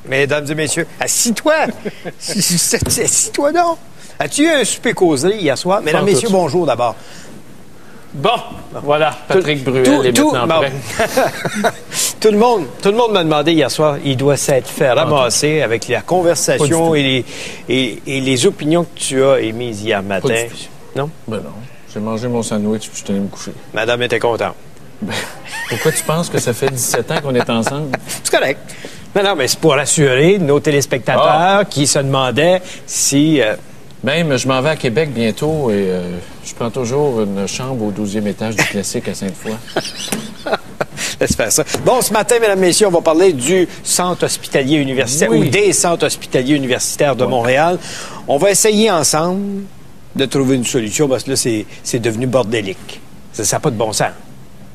Mesdames et messieurs, assis-toi. Assis-toi donc. As-tu eu un souper causerie hier soir? Mesdames et messieurs, bonjour d'abord. Bon, voilà, Patrick Bruel est maintenant prêt. Tout le monde m'a demandé hier soir, il doit s'être fait ramasser avec la conversation et les opinions que tu as émises hier matin. Pas du tout. Non? Ben non. J'ai mangé mon sandwich puis je suis allé me coucher. Madame était contente. Ben, pourquoi tu penses que ça fait 17 ans qu'on est ensemble? C'est correct. Non, mais c'est pour rassurer nos téléspectateurs qui se demandaient si... Même, je m'en vais à Québec bientôt et je prends toujours une chambre au 12e étage du Classique à Sainte-Foy. Laisse faire ça. Bon, ce matin, mesdames et messieurs, on va parler du centre hospitalier universitaire ou des centres hospitaliers universitaires de Montréal. On va essayer ensemble de trouver une solution parce que là, c'est devenu bordélique. Ça n'a pas de bon sens.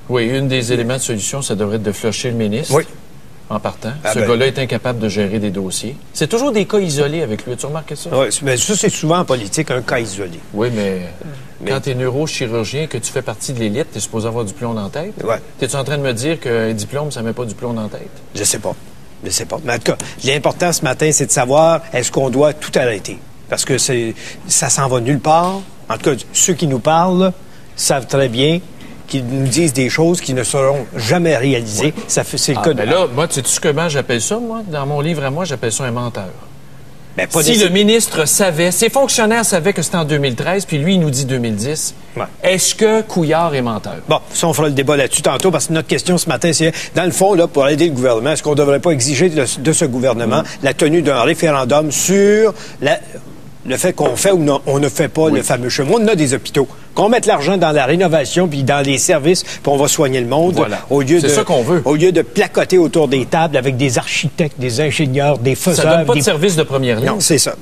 Oui, une des éléments de solution, ça devrait être de flusher le ministre. Oui. En partant. Ce gars-là est incapable de gérer des dossiers. C'est toujours des cas isolés avec lui. As-tu remarqué ça? Oui, mais ça, c'est souvent en politique un cas isolé. Oui, mais quand tu es neurochirurgien, que tu fais partie de l'élite, tu es supposé avoir du plomb dans la tête. Oui. Es-tu en train de me dire qu'un diplôme, ça met pas du plomb dans la tête? Je sais pas. Mais en tout cas, l'important ce matin, c'est de savoir est-ce qu'on doit tout arrêter? Parce que ça s'en va nulle part. En tout cas, ceux qui nous parlent savent très bien qu'ils nous disent des choses qui ne seront jamais réalisées. Ouais. C'est le cas de... là, moi, sais-tu comment j'appelle ça, moi? Dans mon livre à moi, j'appelle ça un menteur. Ben, si le ministre savait, ses fonctionnaires savaient que c'était en 2013, puis lui, il nous dit 2010, est-ce que Couillard est menteur? Bon, ça, on fera le débat là-dessus tantôt, parce que notre question ce matin, c'est, dans le fond, là, pour aider le gouvernement, est-ce qu'on ne devrait pas exiger de ce gouvernement la tenue d'un référendum sur le fait qu'on fait ou non, on ne fait pas le fameux chemin. On a des hôpitaux. Qu'on mette l'argent dans la rénovation puis dans les services, puis on va soigner le monde. Voilà. C'est ça qu'on veut. Au lieu de placoter autour des tables avec des architectes, des ingénieurs, des faiseurs... Ça donne pas de service de première ligne. Non, c'est ça.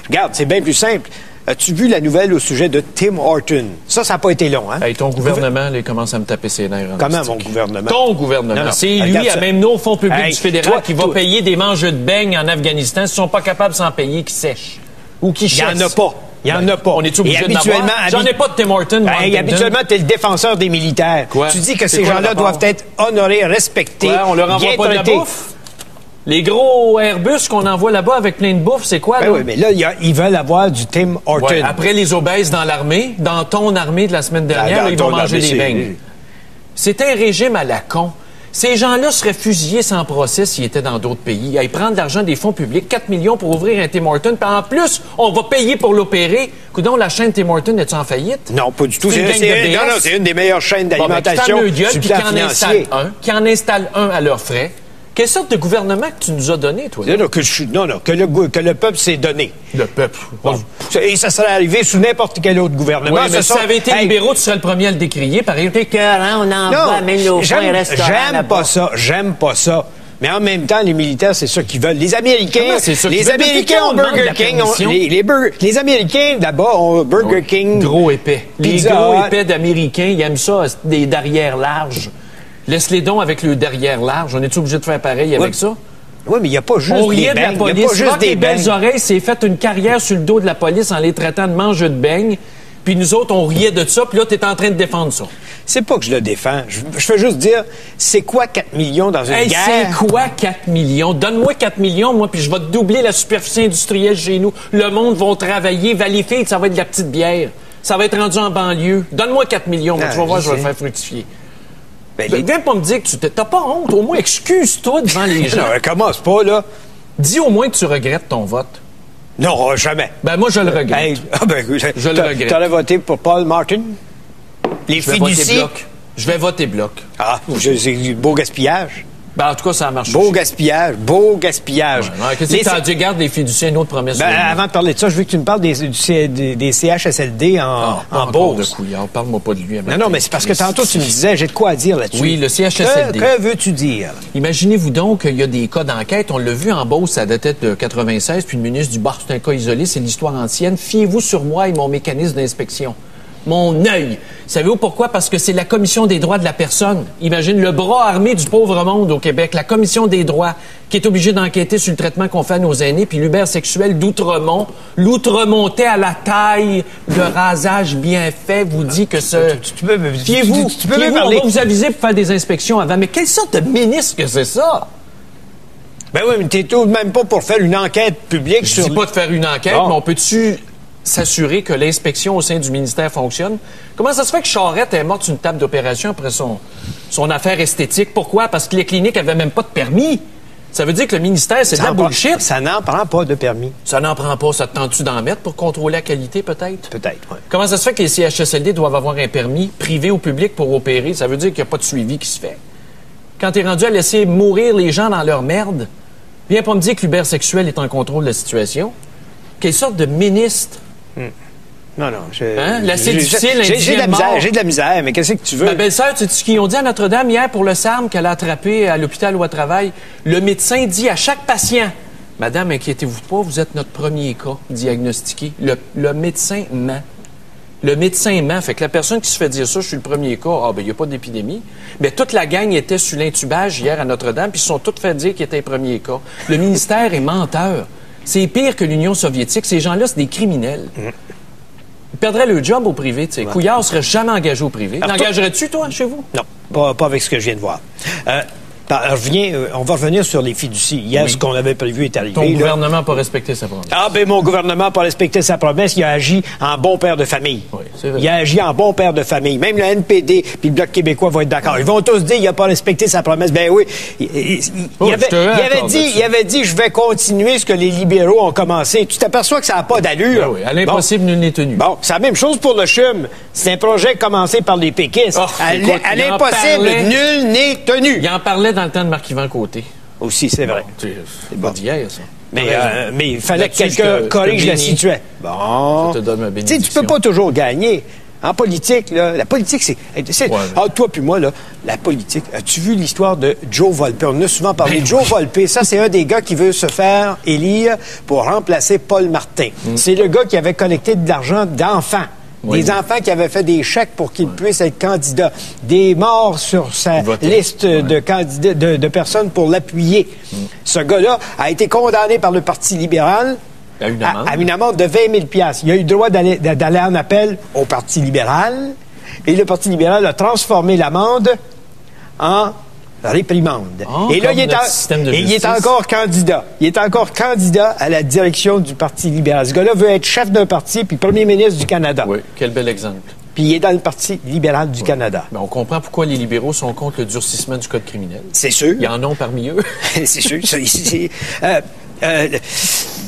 Regarde, c'est bien plus simple. As-tu vu la nouvelle au sujet de Tim Horton? Ça n'a pas été long, hein? Hey, ton gouvernement, il commence à me taper ses nerfs. Comment, mon gouvernement? Ton gouvernement. C'est lui, à même nos fonds publics du fédéral, qui va payer des mangeux de beignes en Afghanistan. S'ils sont pas capables de s'en payer, qui sèchent. Ou qui chassent. Il n'y en a pas. Il n'y en a pas. On est obligé de n'avoir. J'en ai pas de Tim Horton. Habituellement, tu es le défenseur des militaires. Quoi? Tu dis que ces gens-là doivent être honorés, respectés. Ouais, on leur envoie pas de la bouffe. Les gros Airbus qu'on envoie là-bas avec plein de bouffe, c'est quoi, là? Oui, mais là, ils veulent avoir du Tim Horton. Ouais, après les obèses dans l'armée, dans ton armée de la semaine dernière, ils vont manger des beignes. C'est un régime à la con. Ces gens-là seraient fusillés sans procès s'ils étaient dans d'autres pays. Ils prennent de l'argent des fonds publics, 4 millions pour ouvrir un Tim Horton, puis en plus, on va payer pour l'opérer. Coudonc, la chaîne Tim Horton, est-tu en faillite? Non, pas du tout. C'est une des meilleures chaînes d'alimentation. Puis qui en installe un à leurs frais. Quelle sorte de gouvernement que tu nous as donné, toi? Non, que le peuple s'est donné. Le peuple. Bon. Et ça serait arrivé sous n'importe quel autre gouvernement. Oui, mais si ça avait été libéraux, tu serais le premier à le décrier. Par exemple, on envoie même nos fonds et restaurants. J'aime pas ça. Mais en même temps, les militaires, c'est ça qu'ils veulent. Les Américains, les Américains ont Burger King. Les Américains, là-bas, ont Burger King. Gros épais. Les gros épais d'Américains, ils aiment ça, des derrières larges. Laisse-les dons avec le derrière large. On est obligé de faire pareil avec ça? Oui, mais il n'y a pas juste on riait des de la police. Les belles oreilles s'est fait une carrière sur le dos de la police en les traitant de mangeux de beignes. Puis nous autres, on riait de ça. Puis là, tu es en train de défendre ça. C'est pas que je le défends. Je veux juste dire, c'est quoi 4 millions dans une guerre? C'est quoi 4 millions? Donne-moi 4 millions, moi, puis je vais te doubler la superficie industrielle chez nous. Le monde va travailler. Valleyfield, ça va être de la petite bière. Ça va être rendu en banlieue. Donne-moi 4 millions. Moi, tu vas voir, je vais le faire fructifier. Viens pas me dire que tu t'as pas honte. Au moins, excuse-toi devant les gens. Non, commence pas, là. Dis au moins que tu regrettes ton vote. Non, jamais. Ben, moi, je le regrette. Je le regrette. T'aurais voté pour Paul Martin? Les fiducies? Je vais voter bloc. Ah, c'est du beau gaspillage. Ben, en tout cas, ça a marché. Beau gaspillage. Ouais, qu'est-ce que tu gardes les fiduciens, une autre promesse? Avant de parler de ça, je veux que tu me parles des CHSLD en Beauce. Parle-moi pas de lui. Non, mais c'est parce que tantôt, tu me disais, j'ai de quoi dire là-dessus. Oui, le CHSLD. Que veux-tu dire? Imaginez-vous donc qu'il y a des cas d'enquête. On l'a vu en Beauce, ça datait de 96, puis le ministre du Bar, c'est un cas isolé, c'est l'histoire ancienne. Fiez-vous sur moi et mon mécanisme d'inspection. Mon œil. Savez-vous pourquoi? Parce que c'est la Commission des droits de la personne. Imagine le bras armé du pauvre monde au Québec, la Commission des droits, qui est obligée d'enquêter sur le traitement qu'on fait à nos aînés, puis l'Uber sexuel d'Outremont, l'Outremontais à la taille, le rasage bien fait, vous dit que ce... Fiez-vous, on va vous aviser pour faire des inspections avant. Mais quelle sorte de ministre que c'est ça? Ben oui, mais t'es tout de même pas pour faire une enquête publique Je sur... dis pas de faire une enquête, Bon. mais on peut-tu s'assurer que l'inspection au sein du ministère fonctionne? Comment ça se fait que Charette est morte sur une table d'opération après son affaire esthétique? Pourquoi? Parce que les cliniques avaient même pas de permis. Ça veut dire que le ministère, c'est de la bullshit. Ça n'en prend pas de permis. Ça n'en prend pas. Ça te tente-tu d'en mettre pour contrôler la qualité, peut-être? Peut-être, oui. Comment ça se fait que les CHSLD doivent avoir un permis privé ou public pour opérer? Ça veut dire qu'il n'y a pas de suivi qui se fait. Quand t'es rendu à laisser mourir les gens dans leur merde, viens pas me dire que l'ubersexuel est en contrôle de la situation. Quelle sorte de ministre? Non. L'assez difficile, j'ai de la misère, j'ai de la misère, mais qu'est-ce que tu veux? Ma belle-sœur, tu sais ce qu'ils ont dit à Notre-Dame hier pour le SARM qu'elle a attrapé à l'hôpital où elle travaille? Le médecin dit à chaque patient, « Madame, inquiétez-vous pas, vous êtes notre premier cas diagnostiqué. » Le médecin ment. Le médecin ment. Fait que la personne qui se fait dire ça, je suis le premier cas, il n'y a pas d'épidémie. Mais toute la gang était sur l'intubage hier à Notre-Dame, puis ils se sont tous fait dire qu'ils étaient les premiers cas. Le ministère est menteur. C'est pire que l'Union soviétique. Ces gens-là, c'est des criminels. Ils perdraient le job au privé, tu sais. Couillard ne serait jamais engagé au privé. L'engagerais-tu, toi, chez vous? Non, pas avec ce que je viens de voir. On va revenir sur les fiducies. Hier, ce qu'on avait prévu est arrivé. Ton gouvernement n'a pas respecté sa promesse. Mon gouvernement n'a pas respecté sa promesse. Il a agi en bon père de famille. Oui, c'est vrai. Il a agi en bon père de famille. Même le NPD puis le Bloc québécois vont être d'accord. Ils vont tous dire qu'il n'a pas respecté sa promesse. Ben oui. Il avait dit, je vais continuer ce que les libéraux ont commencé. Tu t'aperçois que ça n'a pas d'allure. Ben oui, à l'impossible, nul n'est tenu. Bon, c'est la même chose pour le CHUM. C'est un projet commencé par les péquistes. À l'impossible, nul n'est tenu. Il en parlait dans le temps de Marc-Yvan Côté. Aussi, c'est vrai. C'est pas d'hier, ça. Mais il fallait que quelqu'un corrige la situation. Bon. Je te donne ma bénédiction. Tu peux pas toujours gagner. En politique, là, la politique, c'est... toi puis moi, là, la politique, as-tu vu l'histoire de Joe Volpe? On en a souvent parlé. Joe Volpe, ça, c'est un des gars qui veut se faire élire pour remplacer Paul Martin. C'est le gars qui avait collecté de l'argent d'enfants. Des enfants qui avaient fait des chèques pour qu'ils puissent être candidats. Des morts sur sa liste de candidats, de personnes pour l'appuyer. Ce gars-là a été condamné par le Parti libéral à une amende de 20 000 $. Il a eu le droit d'aller en appel au Parti libéral. Et le Parti libéral a transformé l'amende en réprimande. Et là, il est encore candidat. Il est encore candidat à la direction du Parti libéral. Ce gars-là veut être chef d'un parti puis premier ministre du Canada. Oui, quel bel exemple. Puis il est dans le Parti libéral du Canada. Ben, on comprend pourquoi les libéraux sont contre le durcissement du code criminel. C'est sûr. Il y en a parmi eux. C'est sûr.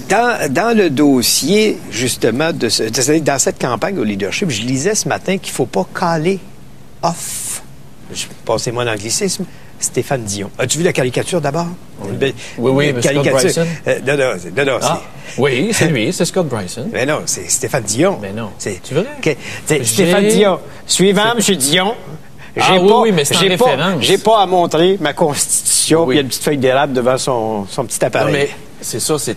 Dans le dossier, justement, dans cette campagne au leadership, je lisais ce matin qu'il ne faut pas caler off. Passez-moi l'anglicisme. Stéphane Dion. As-tu vu la caricature d'abord? Oui, mais Scott Bryson. Non, oui, c'est lui, c'est Scott Bryson. Mais non, c'est Stéphane Dion. Mais non. Tu veux? Stéphane Dion. Suivant, M. Dion. Oui, mais c'est en référence. J'ai pas à montrer ma constitution, puis il y a une petite feuille d'érable devant son petit appareil. Non, mais c'est ça, c'est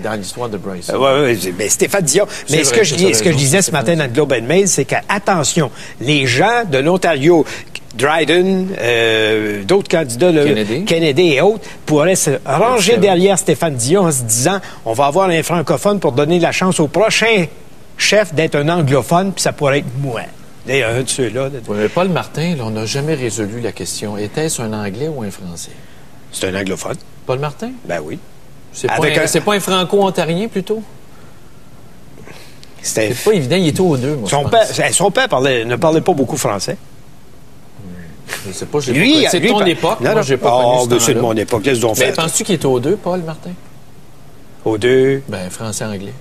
dans l'histoire de Bryson. Oui, mais Stéphane Dion. Mais ce que je disais ce matin dans le Globe and Mail, c'est qu'attention, les gens de l'Ontario, Dryden, d'autres candidats, Kennedy et autres, pourraient se ranger derrière Stéphane Dion en se disant on va avoir un francophone pour donner la chance au prochain chef d'être un anglophone, puis ça pourrait être moi. D'ailleurs, un de ceux-là. Oui, mais Paul Martin, là, on n'a jamais résolu la question. Était-ce un Anglais ou un Français? C'est un anglophone. Paul Martin? Ben oui. C'est pas un franco-ontarien, plutôt? C'est pas évident, il était aux deux, moi, son père ne parlait pas beaucoup français. Je sais pas, c'est de ton époque. Non, moi, j'ai pas connu c'est de mon époque. Qu'est-ce qu'ils ont fait? Mais penses-tu qu'il était aux deux, Paul Martin? Aux deux? Ben, français-anglais.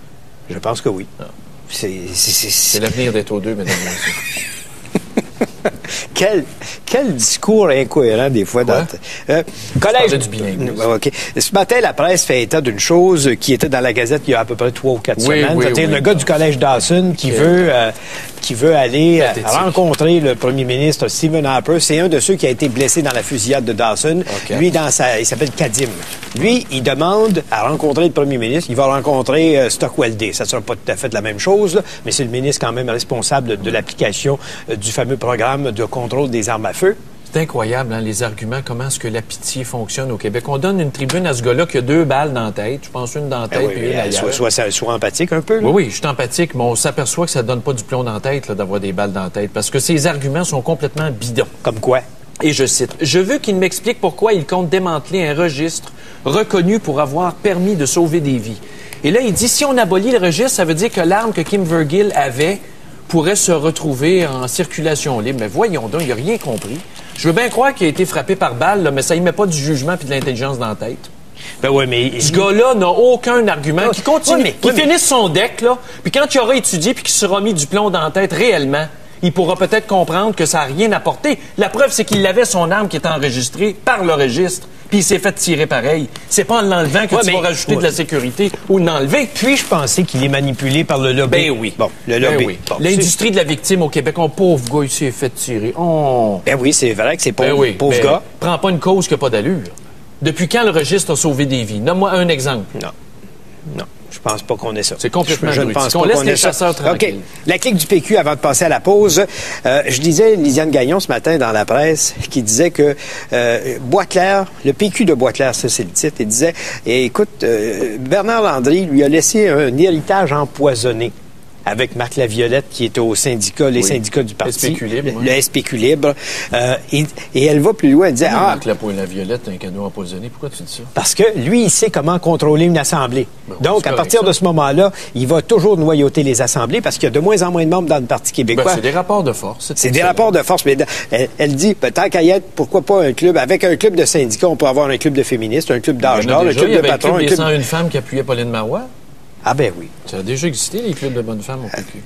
Je pense que oui. Ah. C'est l'avenir d'être aux deux, mesdames et messieurs. Quel discours incohérent des fois. Collège du bilinguisme. OK. Ce matin, la presse fait état d'une chose qui était dans la Gazette il y a à peu près 3 ou 4 semaines. C'est-à-dire le gars du Collège Dawson qui veut aller rencontrer le premier ministre Stephen Harper. C'est un de ceux qui a été blessé dans la fusillade de Dawson. Okay. Lui, il s'appelle Kadim. Lui, il demande à rencontrer le premier ministre. Il va rencontrer Stockwell Day. Ça ne sera pas tout à fait la même chose, là, mais c'est le ministre quand même responsable de l'application du fameux programme de contrôle des armes à feu. C'est incroyable, hein, les arguments, comment est-ce que la pitié fonctionne au Québec. On donne une tribune à ce gars-là qui a 2 balles dans la tête. Je pense une dans la tête et une ailleurs. Sois empathique un peu. Là. Oui, je suis empathique, mais on s'aperçoit que ça donne pas du plomb dans la tête là, d'avoir des balles dans la tête parce que ces arguments sont complètement bidons. Comme quoi? Et je cite, « Je veux qu'il m'explique pourquoi il compte démanteler un registre reconnu pour avoir permis de sauver des vies. Et là, il dit, si on abolit le registre, ça veut dire que l'arme que Kim Vergil avait pourrait se retrouver en circulation libre. Mais voyons donc, il n'a rien compris. Je veux bien croire qu'il a été frappé par balle, là, mais ça ne met pas du jugement et de l'intelligence dans la tête. Ben ouais, mais... Ce gars-là n'a aucun argument. Qui continue, qui finisse son deck, là, puis quand il aura étudié puis qu'il sera mis du plomb dans la tête réellement, il pourra peut-être comprendre que ça n'a rien apporté. La preuve, c'est qu'il avait son arme qui était enregistrée par le registre, puis il s'est fait tirer pareil. C'est pas en l'enlevant que tu vas rajouter de la sécurité ou l'enlever. Puis-je penser qu'il est manipulé par le lobby? Ben oui. Bon, le lobby. Ben oui. Bon, l'industrie de la victime au Québec, oh, pauvre gars, il s'est fait tirer. Oh. Ben oui, c'est vrai que c'est pauvre, pauvre gars. Prends pas une cause qui n'a pas d'allure. Depuis quand le registre a sauvé des vies? Donne-moi un exemple. Non. Non. Je pense pas qu'on ait ça. C'est complètement je ne pense qu'on pas laisse qu'on les ait chasseurs ça. tranquilles. OK. La clique du PQ avant de passer à la pause. Je disais Lisiane Gagnon ce matin dans la presse qui disait que Boisclair, le PQ de Boisclair, ça c'est le titre, il disait, écoute, Bernard Landry lui a laissé un héritage empoisonné avec Marc Laviolette qui était au syndicat, les syndicats du parti. SPQ Libre, le SPQ Libre. Et elle va plus loin, elle disait... Marc Laviolette, un cadeau empoisonné, pourquoi tu dis ça? Parce que lui, il sait comment contrôler une assemblée. Ben, donc, à partir de ce moment-là, il va toujours noyauter les assemblées parce qu'il y a de moins en moins de membres dans le Parti québécois. Ben, c'est des rapports de force. C'est des rapports de force. Mais elle dit, tant qu'à y être, pourquoi pas un club? Avec un club de syndicats, on peut avoir un club de féministes, un club d'âge d'or, un club de patrons. Il y avait le club des 101 femmes qui appuyait Pauline Marois. Ah ben oui. Ça a déjà existé, les clubs de bonnes femmes au PQ.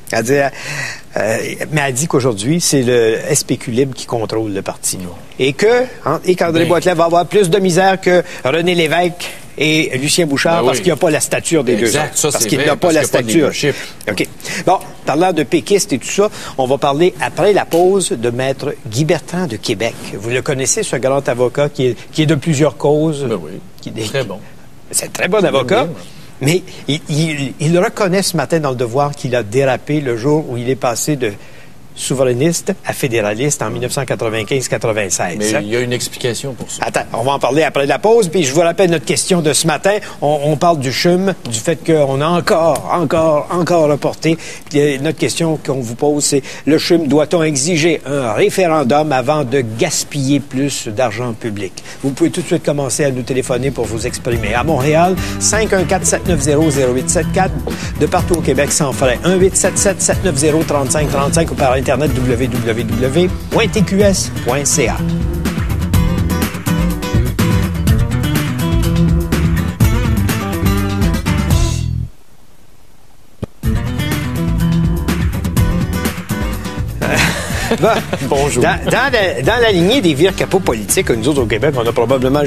Mais elle dit qu'aujourd'hui, c'est le SPQ Libre qui contrôle le parti. Non. Et qu'André Boisclair va avoir plus de misère que René Lévesque et Lucien Bouchard parce qu'il n'y a pas la stature des deux autres. Parce qu'il n'a pas la stature. OK. Bon, parlant de péquistes et tout ça, on va parler après la pause de Maître Guy Bertrand de Québec. Vous le connaissez, ce grand avocat qui est de plusieurs causes. Ben oui. Très bon. C'est un très bon avocat. Mais il reconnaît ce matin dans Le Devoir qu'il a dérapé le jour où il est passé de souverainiste à fédéraliste en 1995-96. Mais il y a une explication pour ça. Attends, on va en parler après la pause. Puis je vous rappelle notre question de ce matin. On parle du CHUM, du fait qu'on a encore reporté. Puis notre question qu'on vous pose, c'est le CHUM, doit-on exiger un référendum avant de gaspiller plus d'argent public? Vous pouvez tout de suite commencer à nous téléphoner pour vous exprimer. À Montréal, 514-790-0874. De partout au Québec, sans frais. 1-877-790-3535 ou par Internet www.tqs.ca. Bonjour. Dans la lignée des vires capots politiques, nous autres au Québec, on a probablement...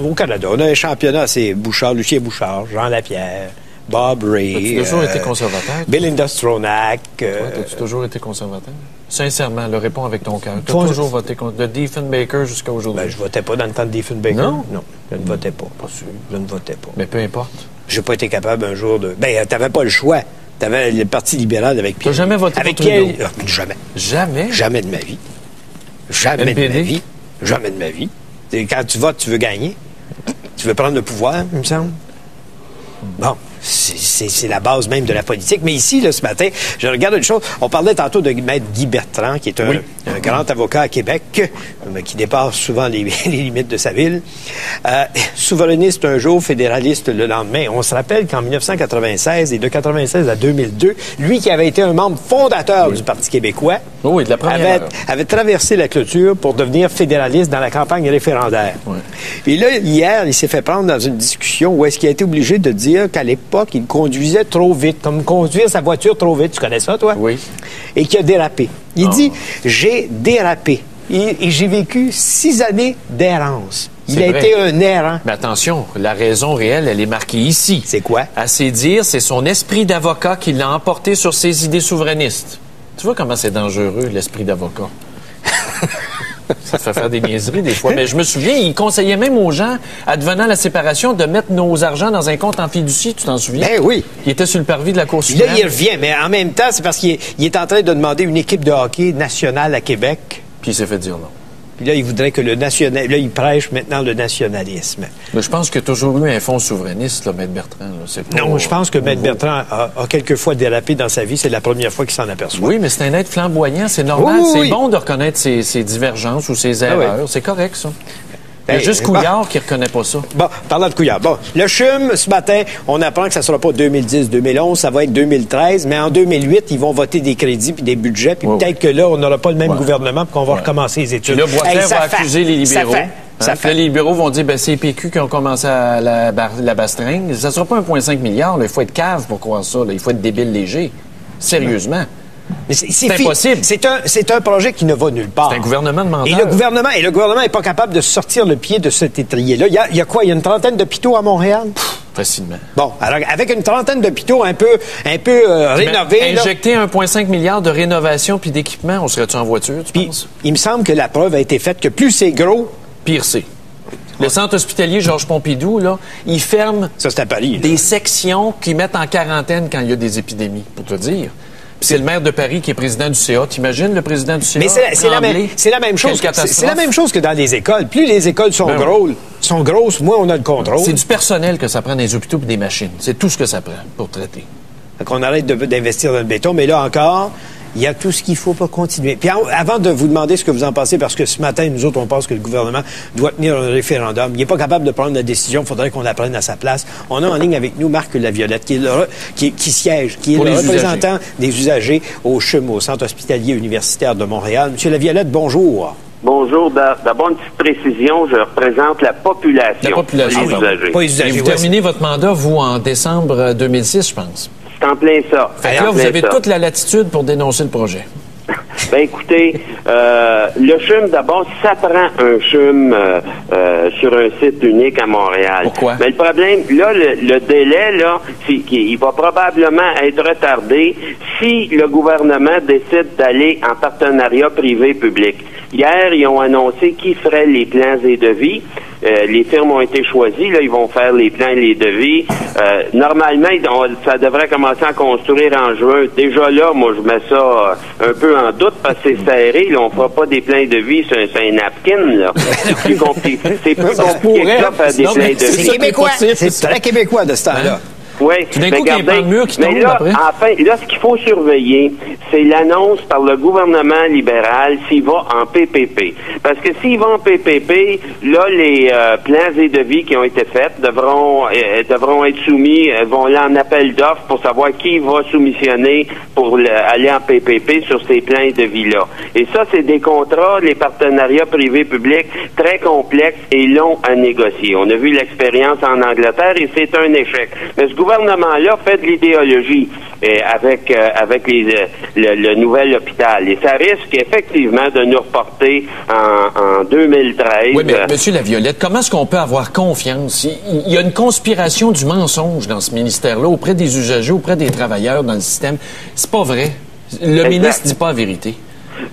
au Canada, on a un championnat, c'est Bouchard, Lucien Bouchard, Jean Lapierre, Bob Ray. As-tu toujours été conservateur? Belinda Stronach. As-tu toujours été conservateur? Sincèrement, le réponds avec ton cœur. Tu as toujours voté contre de Diefenbaker jusqu'à aujourd'hui? Ben, je votais pas dans le temps de Diefenbaker. Non? Non, je ne votais pas. Pas sûr. Je ne votais pas. Mais peu importe. J'ai pas été capable un jour de... Ben, t'avais pas le choix. T'avais le Parti libéral avec Pierre. T'as jamais voté avec pour Pierre... Trudeau? Jamais. Jamais? Jamais de ma vie. Jamais NPD? de ma vie. Jamais de ma vie. Quand tu votes, tu veux gagner. Tu veux prendre le pouvoir, il me semble. Bon, c'est la base même de la politique. Mais ici, là, ce matin, je regarde une chose. On parlait tantôt de Maître Guy Bertrand, qui est un grand avocat à Québec, qui dépasse souvent les limites de sa ville. Souverainiste un jour, fédéraliste le lendemain. On se rappelle qu'en 1996 et de 1996 à 2002, lui qui avait été un membre fondateur du Parti québécois, oui, de la première avait traversé la clôture pour devenir fédéraliste dans la campagne référendaire. Oui. Et là, hier, il s'est fait prendre dans une discussion où est-ce qu'il a été obligé de dire qu'à l'époque, il conduisait trop vite, comme conduire sa voiture trop vite. Tu connais ça, toi? Oui. Et qu'il a dérapé. Il dit, j'ai dérapé. Et j'ai vécu 6 années d'errance. Il a été un errant. Mais attention, la raison réelle, elle est marquée ici. C'est quoi? À ses dires, c'est son esprit d'avocat qui l'a emporté sur ses idées souverainistes. Tu vois comment c'est dangereux, l'esprit d'avocat? Ça te fait faire des niaiseries des fois. Mais je me souviens, il conseillait même aux gens, advenant la séparation, de mettre nos argents dans un compte en fiducie. Tu t'en souviens? Ben oui. Il était sur le parvis de la Cour suprême. Là, il revient. Mais en même temps, c'est parce qu'il est en train de demander une équipe de hockey nationale à Québec. Puis il s'est fait dire non. Puis là, il voudrait que le national... Là, il prêche maintenant le nationalisme. Mais je pense qu'il y a toujours eu un fonds souverainiste, là, Maître Bertrand. Là. Non, je pense que Maître Bertrand a quelquefois dérapé dans sa vie. C'est la première fois qu'il s'en aperçoit. Oui, mais c'est un être flamboyant. C'est normal. Oui, c'est bon de reconnaître ses divergences ou ses erreurs. oui. C'est correct, ça. Il y a juste Couillard qui reconnaît pas ça. Bon, parlant de Couillard. Bon, le CHUM, ce matin, on apprend que ça sera pas 2010-2011, ça va être 2013, mais en 2008, ils vont voter des crédits puis des budgets, puis peut-être que là, on n'aura pas le même gouvernement puis qu'on va recommencer les études. Puis là, Boisclair va accuser les libéraux. Les libéraux vont dire, c'est les PQ qui ont commencé à la bastringue. Ça sera pas 1,5 milliard, là. Il faut être cave pour croire ça, là. Il faut être débile léger. Sérieusement. Mais c'est impossible. C'est un projet qui ne va nulle part. C'est un gouvernement de menteur. Et le gouvernement n'est pas capable de sortir le pied de cet étrier-là. Il y a quoi? Il y a une trentaine d'hôpitaux à Montréal? Facilement. Bon, alors avec une trentaine d'hôpitaux un peu rénovés... Injecter 1,5 milliard de rénovation puis d'équipement, on serait-tu en voiture, tu penses? Il me semble que la preuve a été faite que plus c'est gros... Pire c'est. Le centre hospitalier Georges Pompidou, là, il ferme ça, c'est à Paris, des sections qui mettent en quarantaine quand il y a des épidémies, pour te dire. Puis c'est le maire de Paris qui est président du CA. T'imagines le président du CA? Mais c'est la même chose. C'est la même chose que dans les écoles. Plus les écoles sont grosses, moins on a le contrôle. C'est du personnel que ça prend dans les hôpitaux et des machines. C'est tout ce que ça prend pour traiter. Donc on arrête d'investir dans le béton, mais là encore, il y a tout ce qu'il faut pour continuer. Puis avant de vous demander ce que vous en pensez, parce que ce matin, nous autres, on pense que le gouvernement doit tenir un référendum. Il n'est pas capable de prendre la décision. Il faudrait qu'on la prenne à sa place. On a en ligne avec nous Marc Laviolette, qui siège, qui est le représentant des usagers au CHUM, au Centre hospitalier universitaire de Montréal. Monsieur Laviolette, bonjour. Bonjour. D'abord, une petite précision. Je représente la population. La population. Les usagers. Pas les usagers. Et vous terminez votre mandat, vous, en décembre 2006, je pense. C'est en plein ça. Fait que là, vous avez toute la latitude pour dénoncer le projet. Ben écoutez, le CHUM, d'abord, ça prend un CHUM sur un site unique à Montréal. Pourquoi? Mais le problème, là, le délai, là, il va probablement être retardé si le gouvernement décide d'aller en partenariat privé-public. Hier, ils ont annoncé qui ferait les plans et devis. Les firmes ont été choisies, là, ils vont faire les plans et les devis. Normalement, ça devrait commencer à construire en juin. Déjà là, moi, je mets ça un peu en doute parce que c'est serré. Là, on fera pas des plans de devis, c'est un napkin, là. C'est plus compliqué. C'est plus compliqué que ça, faire des plans de devis. C'est québécois. C'est très québécois de ce temps-là. Oui, mais regardez, mais là, enfin, là, ce qu'il faut surveiller, c'est l'annonce par le gouvernement libéral s'il va en PPP. Parce que s'il va en PPP, là, les plans et devis qui ont été faits devront être soumis, vont aller en appel d'offres pour savoir qui va soumissionner pour aller en PPP sur ces plans et devis-là. Et ça, c'est des contrats, les partenariats privés-publics très complexes et longs à négocier. On a vu l'expérience en Angleterre et c'est un échec. Mais ce gouvernement-là fait de l'idéologie avec le nouvel hôpital. Et ça risque effectivement de nous reporter en 2013. Oui, mais M. Laviolette, comment est-ce qu'on peut avoir confiance? Il y a une conspiration du mensonge dans ce ministère-là auprès des usagers, auprès des travailleurs dans le système. C'est pas vrai. Le ministre dit pas la vérité.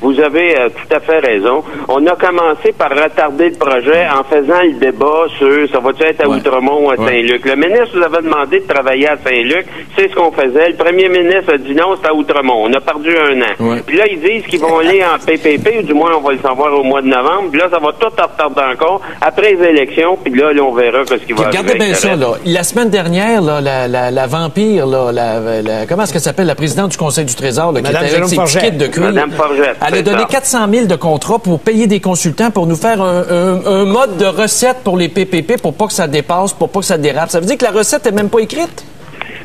Vous avez tout à fait raison. On a commencé par retarder le projet en faisant le débat sur ça va-tu être à Outremont ou à Saint-Luc. Le ministre nous avait demandé de travailler à Saint-Luc. C'est ce qu'on faisait. Le premier ministre a dit non, c'est à Outremont. On a perdu un an. Puis là, ils disent qu'ils vont aller en PPP, ou du moins, on va le savoir au mois de novembre. Puis là, ça va tout retarder encore après les élections. Puis là, on verra ce qui va arriver. Regardez bien ça, là. La semaine dernière, là, la vampire, là, comment est-ce qu'elle s'appelle? La présidente du Conseil du Trésor, là, qui était avec ses petits kits de cuir. Madame Forget. Elle a donné 400 000 de contrats pour payer des consultants pour nous faire un mode de recette pour les PPP pour pas que ça dépasse, pour pas que ça dérape. Ça veut dire que la recette est même pas écrite?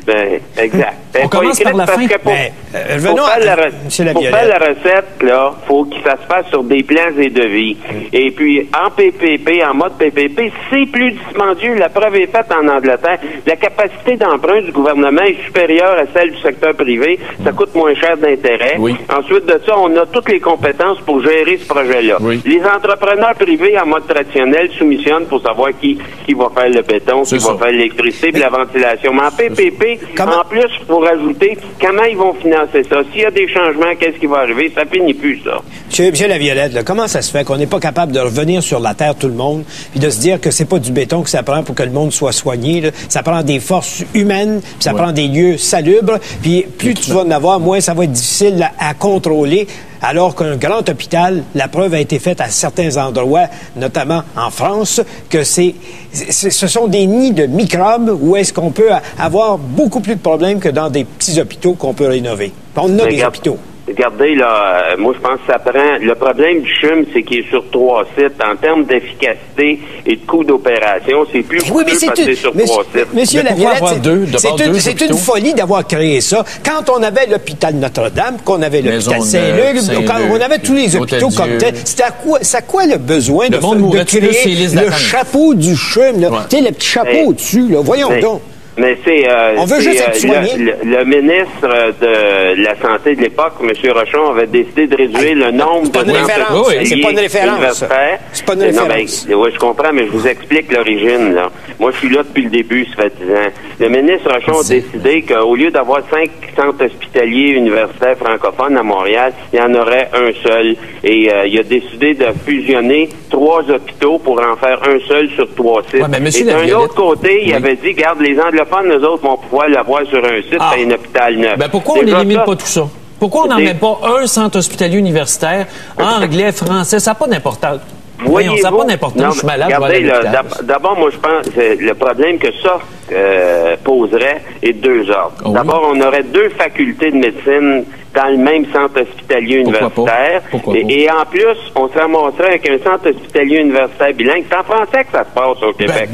Ben, exact. On commence par la fin. Pour faire la recette, là, faut que ça se fasse sur des plans et devis. Et puis, en PPP, en mode PPP, c'est plus dispendieux. La preuve est faite en Angleterre. La capacité d'emprunt du gouvernement est supérieure à celle du secteur privé. Ça coûte moins cher d'intérêt. Oui. Ensuite de ça, on a toutes les compétences pour gérer ce projet-là. Oui. Les entrepreneurs privés en mode traditionnel soumissionnent pour savoir qui va faire le béton, qui va faire l'électricité et la ventilation. Mais en PPP, en plus, pour rajouter comment ils vont financer ça. S'il y a des changements, qu'est-ce qui va arriver? Ça finit plus, ça. Monsieur Laviolette, là, comment ça se fait qu'on n'est pas capable de revenir sur la terre tout le monde puis de se dire que c'est pas du béton que ça prend pour que le monde soit soigné, là. Ça prend des forces humaines, puis ça prend des lieux salubres, puis plus tu vas en avoir, moins ça va être difficile à contrôler. Alors qu'un grand hôpital, la preuve a été faite à certains endroits, notamment en France, que ce sont des nids de microbes où est-ce qu'on peut avoir beaucoup plus de problèmes que dans des petits hôpitaux qu'on peut rénover. On a des hôpitaux. Regardez, là, moi, je pense que ça prend... Le problème du CHUM, c'est qu'il est sur 3 sites. En termes d'efficacité et de coût d'opération, c'est plus coûteux passer sur 3 sites. Monsieur Laviolette, c'est une folie d'avoir créé ça. Quand on avait l'hôpital Notre-Dame, qu'on avait l'hôpital Saint-Luc, quand on avait tous les hôpitaux comme tel, c'est quoi le besoin de créer le chapeau du CHUM? Tu sais, le petit chapeau au-dessus, là. Voyons donc. Mais c'est on veut juste être soigné. Le ministre de la Santé de l'époque, M. Rochon, avait décidé de réduire le nombre de c'est pas une référence. C'est pas une référence. Oui, je comprends, mais je vous explique l'origine. Là. Moi, je suis là depuis le début, ça fait 10 ans. Le ministre Rochon a décidé qu'au lieu d'avoir 5 centres hospitaliers universitaires francophones à Montréal, il y en aurait un seul. Et il a décidé de fusionner 3 hôpitaux pour en faire un seul sur 3 sites. Ouais, et d'un autre côté, il avait dit, garde, les anglophones, nous autres, vont pouvoir l'avoir sur un site, c'est un hôpital neuf. Ben pourquoi on n'élimine pas tout ça? Pourquoi on n'en met pas un centre hospitalier universitaire, anglais, français? Ça n'a pas d'importance. Voyons, ça n'a pas d'importance. Je suis malade, d'abord, moi, je pense que le problème que ça poserait est 2 ordres. Oh, d'abord, on aurait 2 facultés de médecine dans le même centre hospitalier universitaire. Et en plus, on se ramasserait avec un centre hospitalier universitaire bilingue. C'est en français que ça se passe au Québec.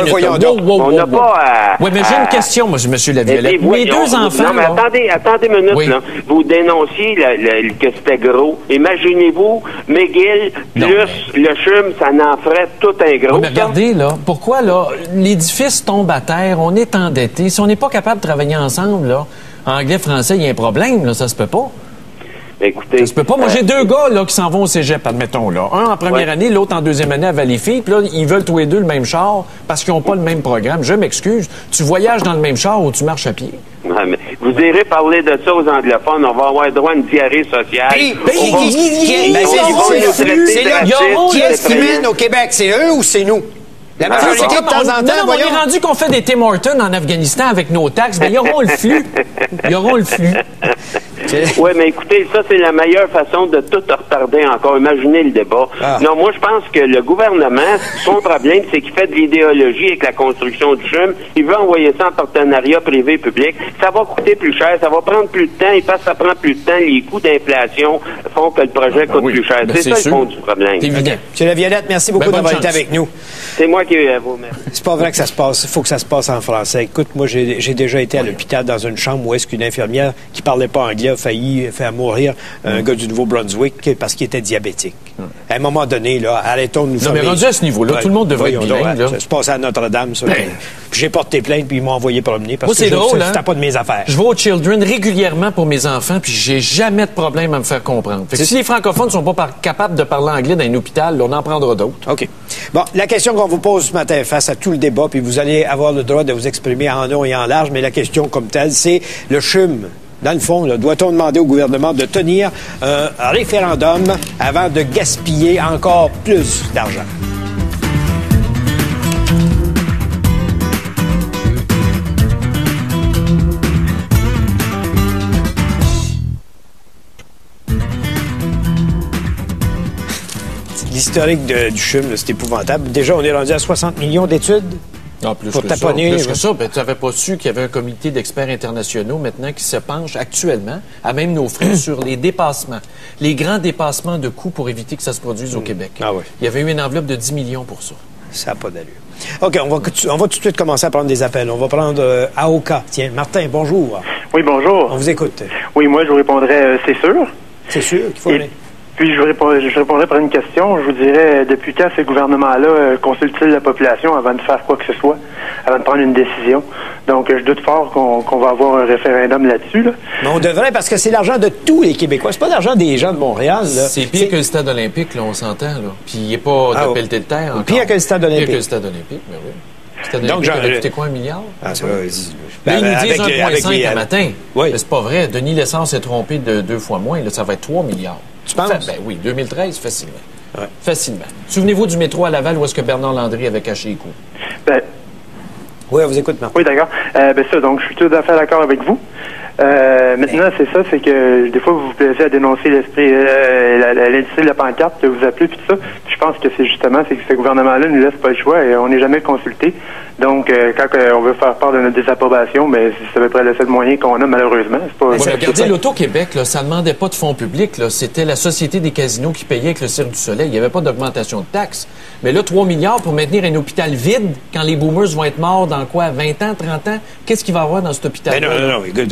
Voyons donc. On n'a pas à... Oui, mais j'ai une question, moi, M. Laviolette. Mes 2 enfants... Non, mais attendez une minute, là. Vous dénonciez que c'était gros. Imaginez-vous, McGill plus le CHUM, ça en ferait tout un gros. Oui, mais regardez, là, pourquoi, là, l'édifice tombe à terre, on est endetté. Si on n'est pas capable de travailler ensemble, là, anglais, français, il y a un problème, là, ça se peut pas. Écoutez, ça se peut pas. Moi, j'ai 2 gars là, qui s'en vont au cégep, admettons. Là. Un en première année, l'autre en deuxième année à Valleyfield. Puis là, ils veulent tous les 2 le même char parce qu'ils n'ont pas le même programme. Je m'excuse. Tu voyages dans le même char ou tu marches à pied? Ouais, mais vous irez parler de ça aux anglophones. On va avoir droit à une diarrhée sociale. Qui est-ce qui mène au Québec? C'est eux ou c'est nous? La majorité, de temps en temps, on est rendu qu'on fait des Tim Hortons en Afghanistan avec nos taxes. Bien, ils auront le flux. Ils auront le flux. Oui, mais écoutez, ça, c'est la meilleure façon de tout retarder encore. Imaginez le débat. Non, moi, je pense que le gouvernement, son problème, c'est qu'il fait de l'idéologie avec la construction du CHUM. Il veut envoyer ça en partenariat privé-public. Ça va coûter plus cher, ça va prendre plus de temps. Et parce que ça prend plus de temps, les coûts d'inflation font que le projet coûte plus cher. C'est ça le fond du problème. C'est évident. M. Laviolette, merci beaucoup d'avoir été avec nous. C'est moi qui vous remercie. C'est pas vrai que ça se passe. Il faut que ça se passe en français. Écoute, moi, j'ai déjà été à l'hôpital dans une chambre où est-ce qu'une infirmière qui parlait pas anglais a failli faire mourir un gars du Nouveau-Brunswick parce qu'il était diabétique. À un moment donné, là, arrêtons de nous faire... Non, mais rendu à ce niveau-là, tout le monde devrait être bilingue. Ça se passait à Notre-Dame, ça. Puis j'ai porté plainte, puis ils m'ont envoyé promener parce que c'était pas de mes affaires. Je vais au Children régulièrement pour mes enfants, puis j'ai jamais de problème à me faire comprendre. Fait que si les francophones ne sont pas capables de parler anglais dans un hôpital, là, on en prendra d'autres. OK. Bon, la question qu'on vous pose ce matin face à tout le débat, puis vous allez avoir le droit de vous exprimer en long et en large, mais la question comme telle, c'est le CHUM. Dans le fond, doit-on demander au gouvernement de tenir un référendum avant de gaspiller encore plus d'argent? L'historique du CHUM, c'est épouvantable. Déjà, on est rendu à 60 millions d'études. Non, plus pour que taponner. Plus que ça. Ben, tu n'avais pas su qu'il y avait un comité d'experts internationaux maintenant qui se penche actuellement, à même nos frais, sur les dépassements. Les grands dépassements de coûts pour éviter que ça se produise au Québec. Ah oui. Il y avait eu une enveloppe de 10 millions pour ça. Ça n'a pas d'allure. OK, on va tout de suite commencer à prendre des appels. On va prendre AOKA. Tiens, Martin, bonjour. Oui, bonjour. On vous écoute. Oui, moi, je vous répondrais, c'est sûr. C'est sûr qu'il faut aller. Puis je répondrais par une question. Je vous dirais, depuis quand ces gouvernements-là consultent-ils la population avant de faire quoi que ce soit, avant de prendre une décision? Donc, je doute fort qu'on va avoir un référendum là-dessus. Là. Mais on devrait, parce que c'est l'argent de tous les Québécois. C'est pas l'argent des gens de Montréal. C'est pire que le stade olympique, là, on s'entend. Là. Puis il n'est pas de pelleté de terre encore. Pire que le stade olympique. Pire que le stade olympique, mais oui. Le stade olympique avait coûté quoi, 1 milliard? Ah, c'est vrai. Là, ils nous disent 1,5 un matin. Oui. Mais c'est pas vrai. Denis Lessard s'est trompé de 2 fois moins. Là, ça va être 3 milliards. Tu penses? Ben oui, 2013, facilement. Ouais. Facilement. Souvenez-vous du métro à Laval où est-ce que Bernard Landry avait caché les coups? Oui, on vous écoute, Martin. Oui, d'accord. Ça, donc, je suis tout à fait d'accord avec vous. Maintenant, c'est ça, c'est que des fois, vous vous plaisez à dénoncer l'esprit, l'industrie de la pancarte, que vous appelez, puis tout ça. Puis je pense que c'est justement que ce gouvernement-là ne nous laisse pas le choix et on n'est jamais consulté. Donc, quand on veut faire part de notre désapprobation, mais c'est à peu près le seul moyen qu'on a, malheureusement. C'est pas, regardez, l'Auto-Québec, là, ça ne demandait pas de fonds publics. Là. C'était la Société des casinos qui payait avec le Cirque du Soleil. Il n'y avait pas d'augmentation de taxes. Mais là, 3 milliards pour maintenir un hôpital vide quand les boomers vont être morts dans quoi, 20 ans, 30 ans? Qu'est-ce qu'il va y avoir dans cet hôpital-là? Non. Écoute,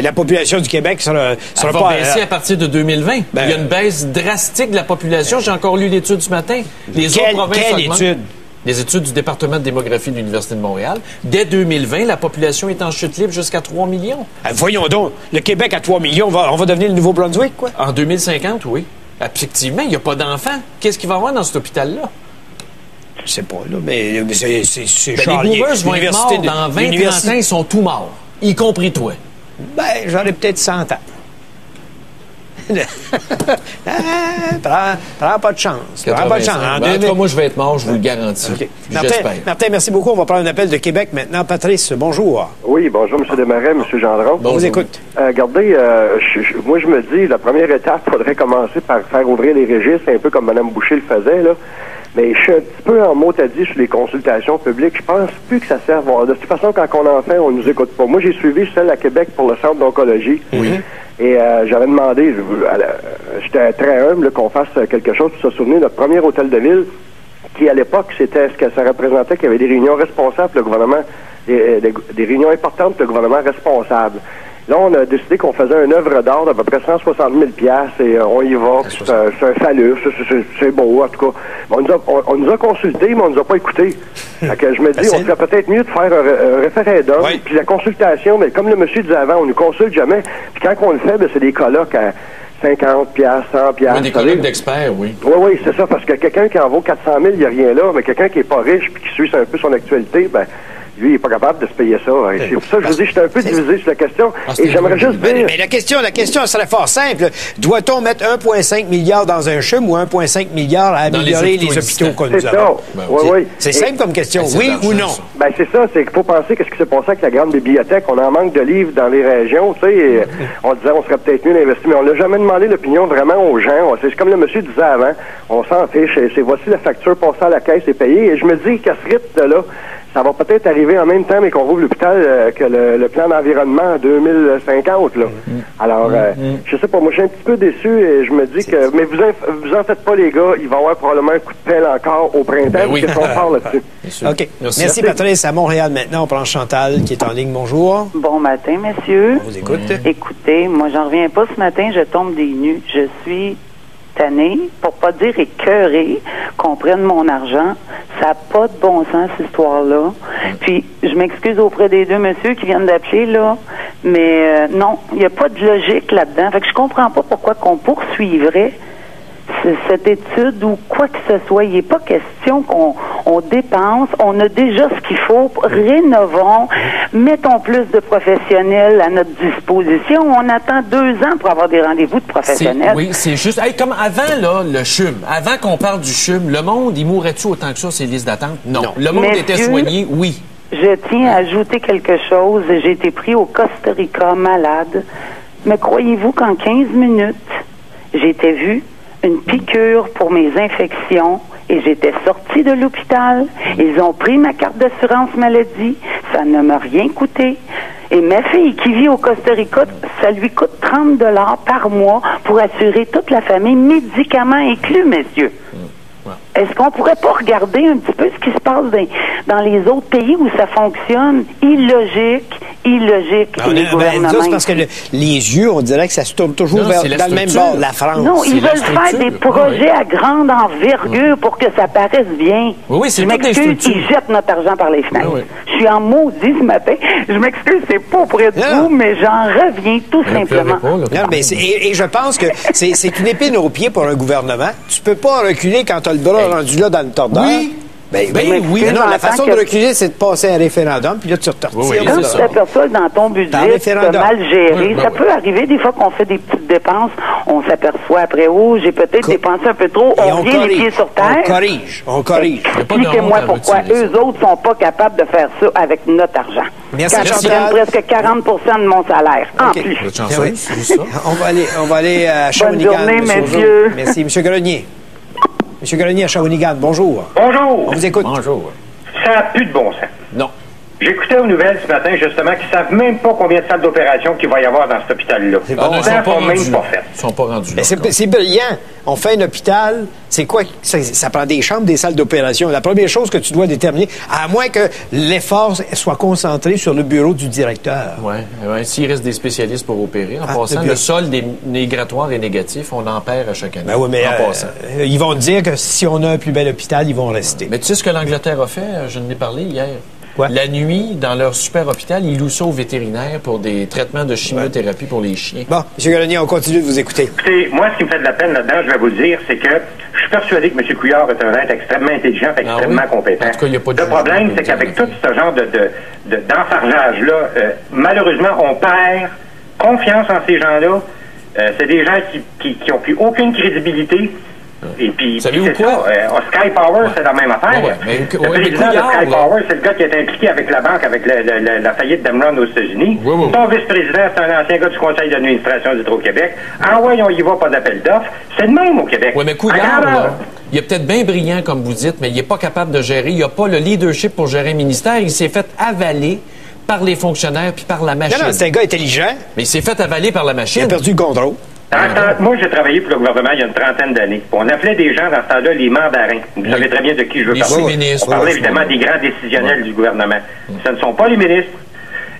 la population du Québec sera pas baisser à partir de 2020. Il y a une baisse drastique de la population. J'ai encore lu l'étude ce matin. Les autres provinces augmentent. Étude? Les études du département de démographie de l'Université de Montréal. Dès 2020, la population est en chute libre jusqu'à 3 millions. Voyons donc, le Québec à 3 millions, on va devenir le Nouveau-Brunswick, quoi? En 2050, oui. Effectivement, il n'y a pas d'enfants. Qu'est-ce qu'il va y avoir dans cet hôpital-là? Je sais pas, là, mais c'est charrier. Les boomers vont être morts dans 20-30 ans, ils sont tous morts, y compris toi. Ben, j'en ai peut-être 100 ans. Prends pas de chance. Prends pas de chance. Moi, je vais être mort, je vous le garantis. Okay. Martin, merci beaucoup. On va prendre un appel de Québec maintenant. Patrice, bonjour. Oui, bonjour, M. Desmarais, M. Gendron. On vous écoute. Regardez, moi, je me dis, la première étape, il faudrait commencer par faire ouvrir les registres, un peu comme Mme Boucher le faisait, là. Mais je suis un petit peu en mot à dire sur les consultations publiques. Je pense plus que ça serve. De toute façon, quand on en fait, on nous écoute pas. Moi, j'ai suivi celle à Québec pour le centre d'oncologie. Oui. Et j'avais demandé, j'étais très humble qu'on fasse quelque chose pour se souvenir de notre premier hôtel de ville, qui à l'époque, c'était ce que ça représentait, qu'il y avait des réunions responsables, le gouvernement, des réunions importantes, le gouvernement responsable. Là, on a décidé qu'on faisait une œuvre d'art d'à peu près 160 000 et on y va. C'est un phallus, c'est beau, en tout cas. On nous a consultés, mais on nous a pas écoutés. Fait que je me dis, on serait peut-être mieux de faire un référendum. Oui. Puis la consultation, mais comme le monsieur disait avant, on nous consulte jamais. Puis quand on le fait, c'est des colloques à 50 $, 100 $. Oui, des colloques d'experts, oui. Oui, c'est ça, parce que quelqu'un qui en vaut 400 000, il n'y a rien là, mais quelqu'un qui est pas riche puis qui suit un peu son actualité, ben lui, il n'est pas capable de se payer ça. C'est pour ça que je vous dis, je suis un peu divisé sur la question. Et j'aimerais juste dire... Mais la question serait fort simple. Doit-on mettre 1,5 milliard dans un CHUM ou 1,5 milliard à améliorer les hôpitaux qu'on nous avons? Oui. C'est simple comme question, oui ou non? Ben c'est ça, c'est qu'il faut penser qu'est-ce qui s'est passé avec la grande bibliothèque. On en manque de livres dans les régions, tu sais. On disait, on serait peut-être mieux d'investir, mais on n'a jamais demandé l'opinion vraiment aux gens. C'est comme le monsieur disait avant, on s'en fiche. C'est voici la facture passée à la caisse et payée. Et je me dis qu'à ce rythme-là, ça va peut-être arriver en même temps, mais qu'on rouvre l'hôpital que le plan d'environnement en 2050. Là. Alors, je sais pas, moi, je suis un petit peu déçu et je me dis que... Mais vous en faites pas, les gars. Il va y avoir probablement un coup de pelle encore au printemps. Oui. Qu'est-ce qu'on parle là-dessus? OK. Merci, Patrice. À Montréal, maintenant, on prend Chantal, qui est en ligne. Bonjour. Bon matin, messieurs. On vous écoute. Écoutez, moi, j'en reviens pas ce matin. Je tombe des nues. Je suis tannée, pour pas dire écœurée, qu'on prenne mon argent. Ça n'a pas de bon sens, cette histoire-là. Puis, je m'excuse auprès des deux messieurs qui viennent d'appeler, là, mais non, il n'y a pas de logique là-dedans. Fait que je comprends pas pourquoi qu'on poursuivrait cette étude ou quoi que ce soit. Il n'est pas question qu'on dépense. On a déjà ce qu'il faut. Rénovons. Mettons plus de professionnels à notre disposition. On attend 2 ans pour avoir des rendez-vous de professionnels. Oui, c'est juste... Hey, comme avant, là, le CHUM, avant qu'on parle du CHUM, le monde, il mourrait-tu autant que ça, ces listes d'attente? Non. Le monde était soigné, oui. Je tiens à ajouter quelque chose. J'ai été pris au Costa Rica malade. Mais croyez-vous qu'en 15 minutes, j'ai été vue une piqûre pour mes infections et j'étais sortie de l'hôpital. Ils ont pris ma carte d'assurance maladie. Ça ne m'a rien coûté. Et ma fille qui vit au Costa Rica, ça lui coûte 30 $ par mois pour assurer toute la famille, médicaments inclus, messieurs. Est-ce qu'on pourrait pas regarder un petit peu ce qui se passe dans les autres pays où ça fonctionne? Illogique. C'est parce que les yeux, on dirait que ça se tourne toujours dans le même bord de la France. Non, ils veulent faire des projets à grande envergure pour que ça paraisse bien. Oui, c'est je m'excuse, ils jettent notre argent par les fenêtres. Je suis en maudit ce matin. Je m'excuse, c'est pas auprès de vous, mais j'en reviens tout simplement. Et je pense que c'est une épine au pied pour un gouvernement. Tu peux pas reculer quand tu as le bras rendu là dans le tordeur. Oui. Oui. Non, la façon de reculer, c'est de passer un référendum, puis là, tu retires. Quand tu t'aperçois dans ton budget, tu as mal géré. Ça peut arriver des fois qu'on fait des petites dépenses, on s'aperçoit après, j'ai peut-être dépensé un peu trop, on revient les pieds sur terre. On corrige. Expliquez-moi pourquoi eux autres sont pas capables de faire ça avec notre argent. Merci, quand je donne presque 40 de mon salaire, en plus. On va aller à Shawinigan. Bonne journée, messieurs. Merci, M. Grenier. M. Grenier à Shawinigan, bonjour. Bonjour. On vous écoute. Bonjour. Ça n'a plus de bon sens. Non. J'écoutais aux nouvelles ce matin, justement, qu'ils ne savent même pas combien de salles d'opération qu'il va y avoir dans cet hôpital-là. C'est Ah, non, ils sont pas même rendus pas là. fait. Ils sont pas rendus là. Mais c'est brillant. On fait un hôpital. C'est quoi? Ça prend des chambres, des salles d'opération. La première chose que tu dois déterminer, à moins que l'effort soit concentré sur le bureau du directeur. Oui. S'il reste des spécialistes pour opérer, en passant, le solde migratoire est négatif. On en perd à chaque année. Ben oui, mais en passant. ils vont dire que si on a un plus bel hôpital, ils vont rester. Mais tu sais ce que l'Angleterre a fait? Je n'en ai parlé hier. Quoi? La nuit, dans leur super hôpital, ils louent ça aux vétérinaires pour des traitements de chimiothérapie pour les chiens. Bon, M. Grenier, on continue de vous écouter. Écoutez, moi, ce qui me fait de la peine là-dedans, je vais vous le dire, c'est que je suis persuadé que M. Couillard est un être extrêmement intelligent et extrêmement compétent. En tout cas, il n'y a pas de Le problème, c'est qu'avec tout ce genre d'enfargeage-là, malheureusement, on perd confiance en ces gens-là. C'est des gens qui n'ont plus aucune crédibilité. Et puis, savez-vous c'est quoi? ça, Sky Power, c'est la même affaire. Le président de Sky Power, c'est le gars qui est impliqué avec la banque, avec la faillite d'Enron aux États-Unis. Son vice-président, c'est un ancien gars du conseil d'administration d'Hydro-Québec. Ah ouais, on y va, pas d'appel d'offres. C'est le même au Québec. Oui, mais Couillard, là, il est peut-être bien brillant, comme vous dites, mais il n'est pas capable de gérer. Il n'a pas le leadership pour gérer un ministère. Il s'est fait avaler par les fonctionnaires puis par la machine. Non, c'est un gars intelligent. Mais il s'est fait avaler par la machine. Il a perdu le contrôle. Moi, j'ai travaillé pour le gouvernement il y a une trentaine d'années. On appelait des gens dans ce temps-là les mandarins. Vous savez très bien de qui je veux parler. Sous-ministres. On parlait évidemment des grands décisionnels du gouvernement. Ce ne sont pas les ministres.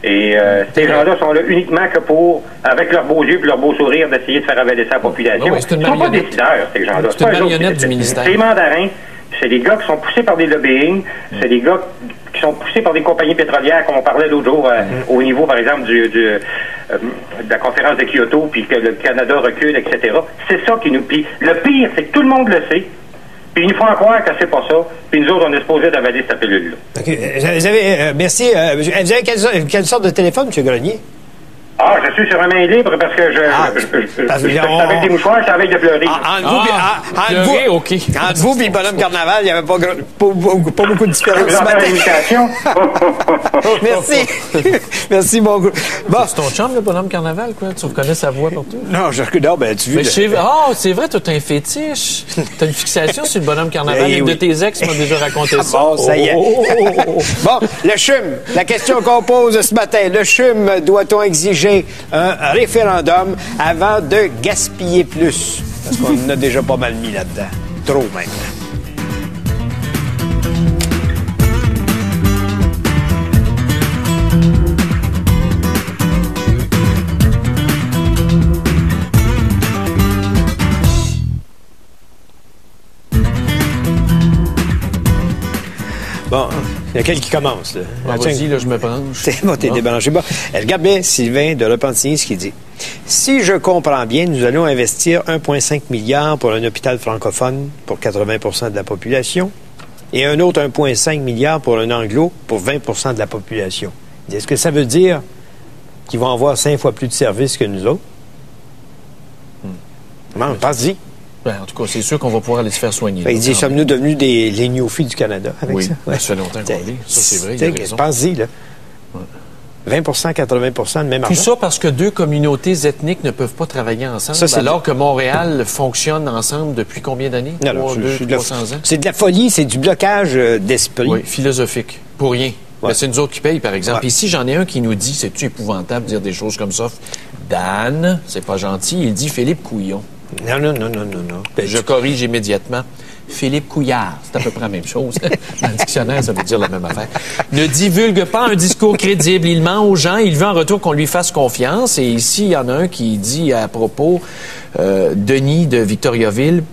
Et ces gens-là sont là uniquement que pour, avec leurs beaux yeux et leurs beaux sourires, d'essayer de faire avaler ça à la population. Ils ne sont pas décideurs, ces gens-là. C'est une marionnette du ministère. Ces mandarins, c'est des gars qui sont poussés par des lobbying, c'est des gars qui sont poussés par des compagnies pétrolières, comme on parlait l'autre jour, au niveau, par exemple, de la conférence de Kyoto, puis que le Canada recule, etc. C'est ça qui nous... Puis le pire, c'est que tout le monde le sait, puis il faut en croire que c'est pas ça, puis nous autres, on est supposés d'avaler cette pilule-là. OK. Vous avez, merci. Vous avez quelle sorte de téléphone, M. Grenier? Ah, je suis sur un main libre parce que je avec des mouchoirs, je savais de pleurer. Entre vous et le bonhomme carnaval, il n'y avait pas beaucoup de différence ce matin. Merci. Merci, mon gars. Bon. C'est ton chum, le bonhomme carnaval, quoi? Tu reconnais sa voix partout? Non, tu veux. C'est vrai, tu as un fétiche. Tu as une fixation sur le bonhomme carnaval. Une de tes ex m'a déjà raconté ça. Bon, ça y est. Bon, le CHUM. La question qu'on pose ce matin. Le CHUM, doit-on exiger un référendum avant de gaspiller plus? Parce qu'on en a déjà pas mal mis là-dedans. Trop, même. Bon, il y a quelqu'un qui commence, là. Vas-y, là, je me branche. C'est bon, t'es débranché. Bon, regarde bien Sylvain de Repentigny, ce qu'il dit. Si je comprends bien, nous allons investir 1,5 milliard pour un hôpital francophone pour 80 de la population et un autre 1,5 milliard pour un anglo pour 20 de la population. Est-ce que ça veut dire qu'ils vont avoir 5 fois plus de services que nous autres? Bon, pense-y. Ben, en tout cas, c'est sûr qu'on va pouvoir aller se faire soigner. Il dit, sommes-nous devenus les néophytes du Canada avec ça? Oui, ça fait longtemps qu'on l'est. Ça, c'est vrai, il a raison. Pense-y, là. 20 80 de même argent. Tout ça parce que deux communautés ethniques ne peuvent pas travailler ensemble, alors que Montréal fonctionne ensemble depuis combien d'années? 300 ans? C'est de la folie, c'est du blocage d'esprit. Oui, philosophique. Pour rien. Ouais. Mais c'est nous autres qui payent, par exemple. Ici, j'en ai un qui nous dit, c'est-tu épouvantable de dire des choses comme ça? Dan, c'est pas gentil, il dit Philippe Couillon. Non. Je corrige immédiatement. Philippe Couillard, c'est à peu près la même chose. Dans le dictionnaire, ça veut dire la même affaire. Ne divulgue pas un discours crédible. Il ment aux gens. Il veut en retour qu'on lui fasse confiance. Et ici, il y en a un qui dit à propos, Denis de Victoriaville,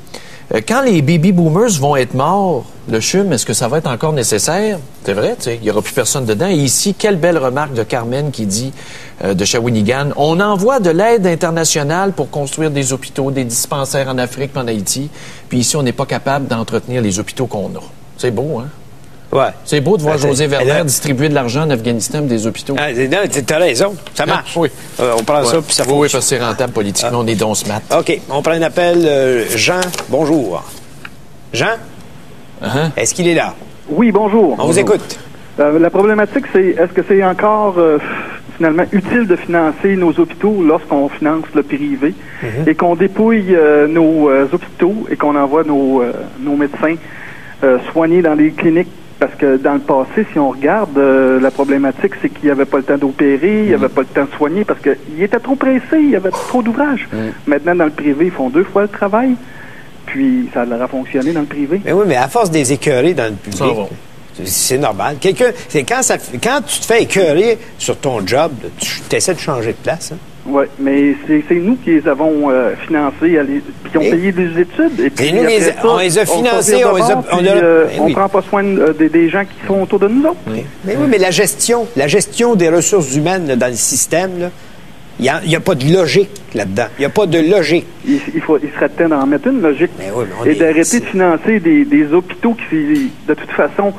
quand les baby-boomers vont être morts, le CHUM, est-ce que ça va être encore nécessaire? C'est vrai, tu sais, il n'y aura plus personne dedans. Et ici, quelle belle remarque de Carmen qui dit, de Shawinigan, on envoie de l'aide internationale pour construire des hôpitaux, des dispensaires en Afrique, en Haïti, puis ici, on n'est pas capable d'entretenir les hôpitaux qu'on a. C'est beau, hein? Ouais. C'est beau de voir José Werner distribuer de l'argent en Afghanistan des hôpitaux. Ah, t'as raison. Ça marche. Oui. On prend ça, puis ça fonctionne. Oui, parce que c'est rentable politiquement. On est donc smart. OK. On prend un appel. Jean, bonjour. Jean? Est-ce qu'il est là? Oui, bonjour. On vous écoute. La problématique, c'est est-ce que c'est encore finalement utile de financer nos hôpitaux lorsqu'on finance le privé et qu'on dépouille nos hôpitaux et qu'on envoie nos médecins soigner dans des cliniques. Parce que dans le passé, si on regarde, la problématique, c'est qu'il n'y avait pas le temps d'opérer, il n'y avait pas le temps de soigner, parce qu'il était trop pressé, il y avait trop d'ouvrages. Maintenant, dans le privé, ils font 2 fois le travail, puis ça a l'air à fonctionner dans le privé. Mais oui, mais à force des écœurer dans le public, c'est normal. Quand tu te fais écœurer sur ton job, tu essaies de changer de place. Hein? Oui, mais c'est nous qui les avons financés, puis qui ont payé des études. Et puis nous, on les a financés, on prend pas soin des gens qui sont autour de nous autres. Oui. Mais oui, mais la gestion des ressources humaines là, dans le système, il n'y a pas de logique là-dedans. Il n'y a pas de logique. Il serait temps d'en mettre une logique et d'arrêter de financer des hôpitaux qui, de toute façon,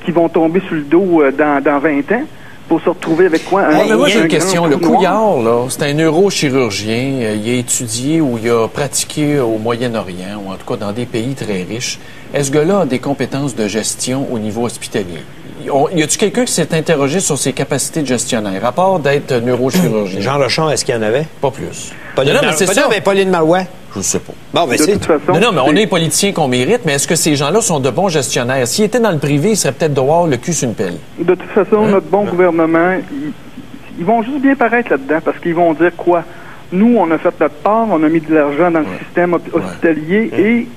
qui vont tomber sur le dos dans 20 ans. Pour se retrouver avec quoi? Moi, j'ai une question. Le Couillard, là, c'est un neurochirurgien. Il a étudié ou il a pratiqué au Moyen-Orient, ou en tout cas dans des pays très riches. Est-ce que ce gars-là a des compétences de gestion au niveau hospitalier? Y a-t-il quelqu'un qui s'est interrogé sur ses capacités de gestionnaire, à part d'être neurochirurgien? Jean Rochon, est-ce qu'il y en avait? Pas plus. Mais Pauline Marois? Je sais pas. Bon, ben c'est... Non, mais on est les politiciens qu'on mérite, mais est-ce que ces gens-là sont de bons gestionnaires? S'ils étaient dans le privé, ils seraient peut-être dehors le cul sur une pelle. De toute façon, notre bon gouvernement, ils vont juste bien paraître là-dedans, parce qu'ils vont dire quoi? Nous, on a fait notre part, on a mis de l'argent dans le système hospitalier et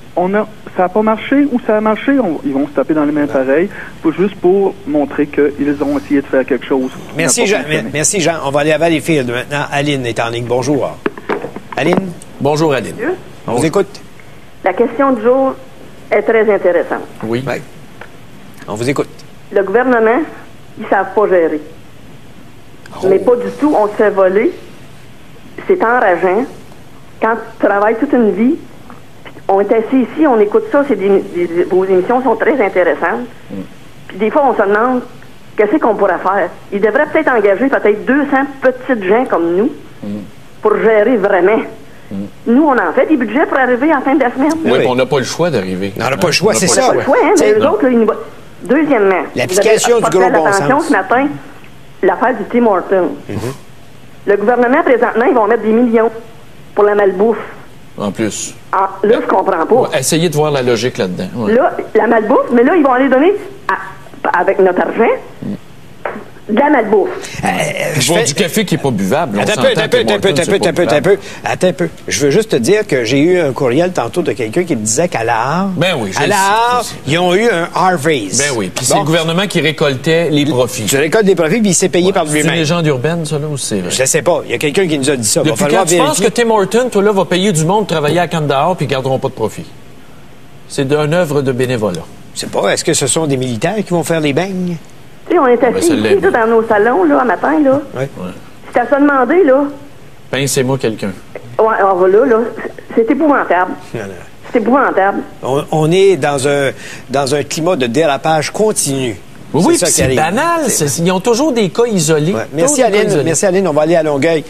ça n'a pas marché ou ça a marché, ils vont se taper dans les mains pareil, juste pour montrer qu'ils ont essayé de faire quelque chose. Merci, Jean. Merci, Jean. On va aller à Valleyfield maintenant. Aline est en ligne. Bonjour. Aline? Bonjour, Aline. On vous écoute. La question du jour est très intéressante. Oui. On vous écoute. Le gouvernement, ils ne savent pas gérer. Mais pas du tout. On se fait voler. C'est enrageant. Quand tu travailles toute une vie, on est assis ici, on écoute ça, vos émissions sont très intéressantes. Puis des fois, on se demande qu'est-ce qu'on pourrait faire. Ils devraient peut-être engager 200 petites gens comme nous pour gérer vraiment. Nous, on en fait des budgets pour arriver en fin de la semaine. Oui, on n'a pas le choix d'arriver. On n'a pas le choix, c'est ça. On n'a pas le choix, hein, mais eux autres, deuxièmement, l'application du gros bon sens. Ce matin, l'affaire du Tim Hortons. Le gouvernement, présentement, ils vont mettre des millions pour la malbouffe. En plus. Là, je comprends pas. Essayez de voir la logique là-dedans. Ouais. Là, la malbouffe, mais là, ils vont aller donner, avec notre argent, de la malbouffe. Ils vont du café qui n'est pas buvable. Attends un peu. Je veux juste te dire que j'ai eu un courriel tantôt de quelqu'un qui me disait qu'à l'art, ils ont eu un Harvey's. Ben oui, puis c'est le gouvernement qui récoltait les profits. Tu récoltes des profits, puis il s'est payé par lui-même. C'est une légende urbaine, ça, là, ou c'est vrai? Je ne sais pas. Il y a quelqu'un qui nous a dit ça. Depuis quand tu penses que Tim Hortons, toi, là, va payer du monde travailler à Kandahar puis ils ne garderont pas de profit? C'est une œuvre de bénévolat. Je sais pas. Est-ce que ce sont des militaires qui vont faire les beignes? Tu sais, on est assis ici, dans nos salons, là, à matin, là. Oui. Si t'as ça demandé, là. Pincez-moi quelqu'un. Ouais, alors là, c'est épouvantable. C'est épouvantable. On est dans un climat de dérapage continu. Oui, c'est banal. Ils ont toujours des cas isolés. Ouais. Merci, Aline. Merci, Aline. On va aller à Longueuil.